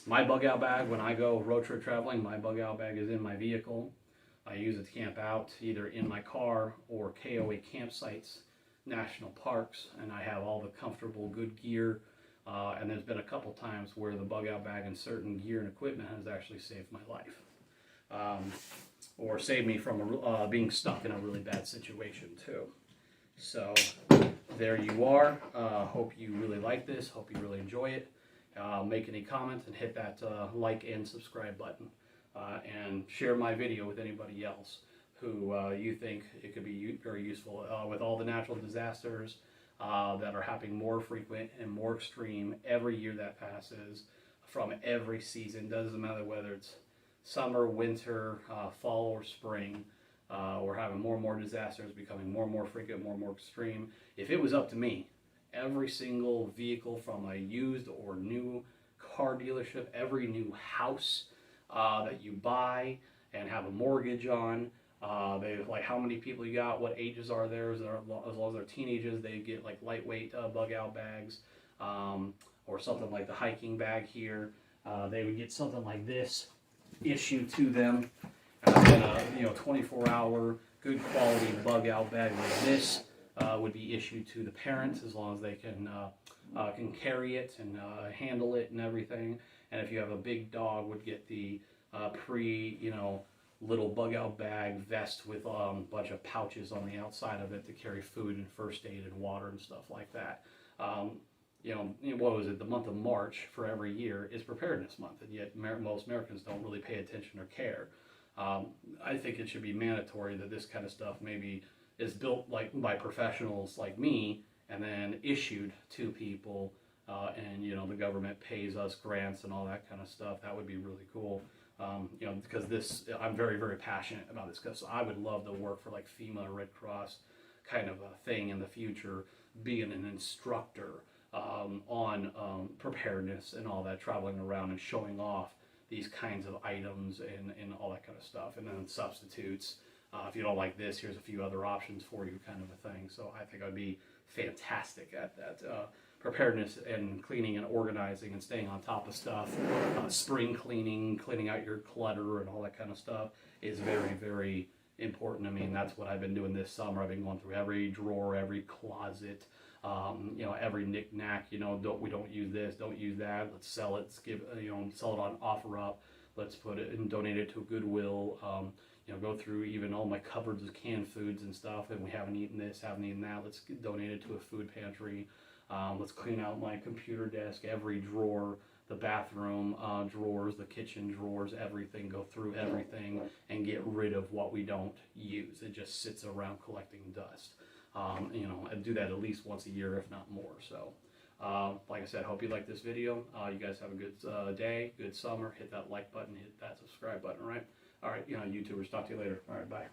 My bug out bag, when I go road trip traveling, my bug out bag is in my vehicle. I use it to camp out either in my car or KOA campsites, national parks, and I have all the comfortable, good gear. And there's been a couple times where the bug out bag and certain gear and equipment has actually saved my life. Or saved me from being stuck in a really bad situation too. So there you are. Hope you really like this. Hope you really enjoy it. Make any comments and hit that like and subscribe button. And share my video with anybody else who you think it could be very useful. With all the natural disasters that are happening more frequent and more extreme every year that passes, from every season, doesn't matter whether it's summer, winter, fall, or spring, we're having more and more disasters becoming more and more frequent, more and more extreme. If it was up to me, every single vehicle from a used or new car dealership, every new house that you buy and have a mortgage on, like how many people you got, what ages are theirs, as long as they're teenagers, they get like lightweight bug out bags, or something like the hiking bag here. They would get something like this issued to them, and 24-hour good quality bug out bag like this would be issued to the parents, as long as they can carry it and handle it and everything. And if you have a big dog, would get the little bug out bag vest with a bunch of pouches on the outside of it to carry food and first aid and water and stuff like that. What was it? The month of March for every year is Preparedness Month, and yet most Americans don't really pay attention or care. I think it should be mandatory that this kind of stuff maybe is built by professionals like me and then issued to people, and the government pays us grants and all that kind of stuff. That would be really cool. Because I'm very, very passionate about this, because I would love to work for like FEMA or Red Cross kind of a thing in the future, being an instructor on preparedness and all that, traveling around and showing off these kinds of items and all that kind of stuff. And then substitutes. If you don't like this, here's a few other options for you, kind of a thing. So I think I'd be fantastic at that. Preparedness and cleaning and organizing and staying on top of stuff, spring cleaning, cleaning out your clutter and all that kind of stuff is very, very important. I mean, that's what I've been doing this summer. I've been going through every drawer, every closet, every knick-knack. We don't use this, don't use that. Let's sell it. Let's give, sell it on OfferUp. Let's put it and donate it to Goodwill. Go through even all my cupboards of canned foods and stuff, and we haven't eaten this, haven't eaten that. Let's donate it to a food pantry. Let's clean out my computer desk, every drawer, the bathroom drawers, the kitchen drawers, everything. Go through everything and get rid of what we don't use. It just sits around collecting dust. I do that at least once a year, if not more. So, like I said, hope you like this video. You guys have a good day, good summer. Hit that like button, hit that subscribe button, all right? All right, YouTubers, talk to you later. All right, bye.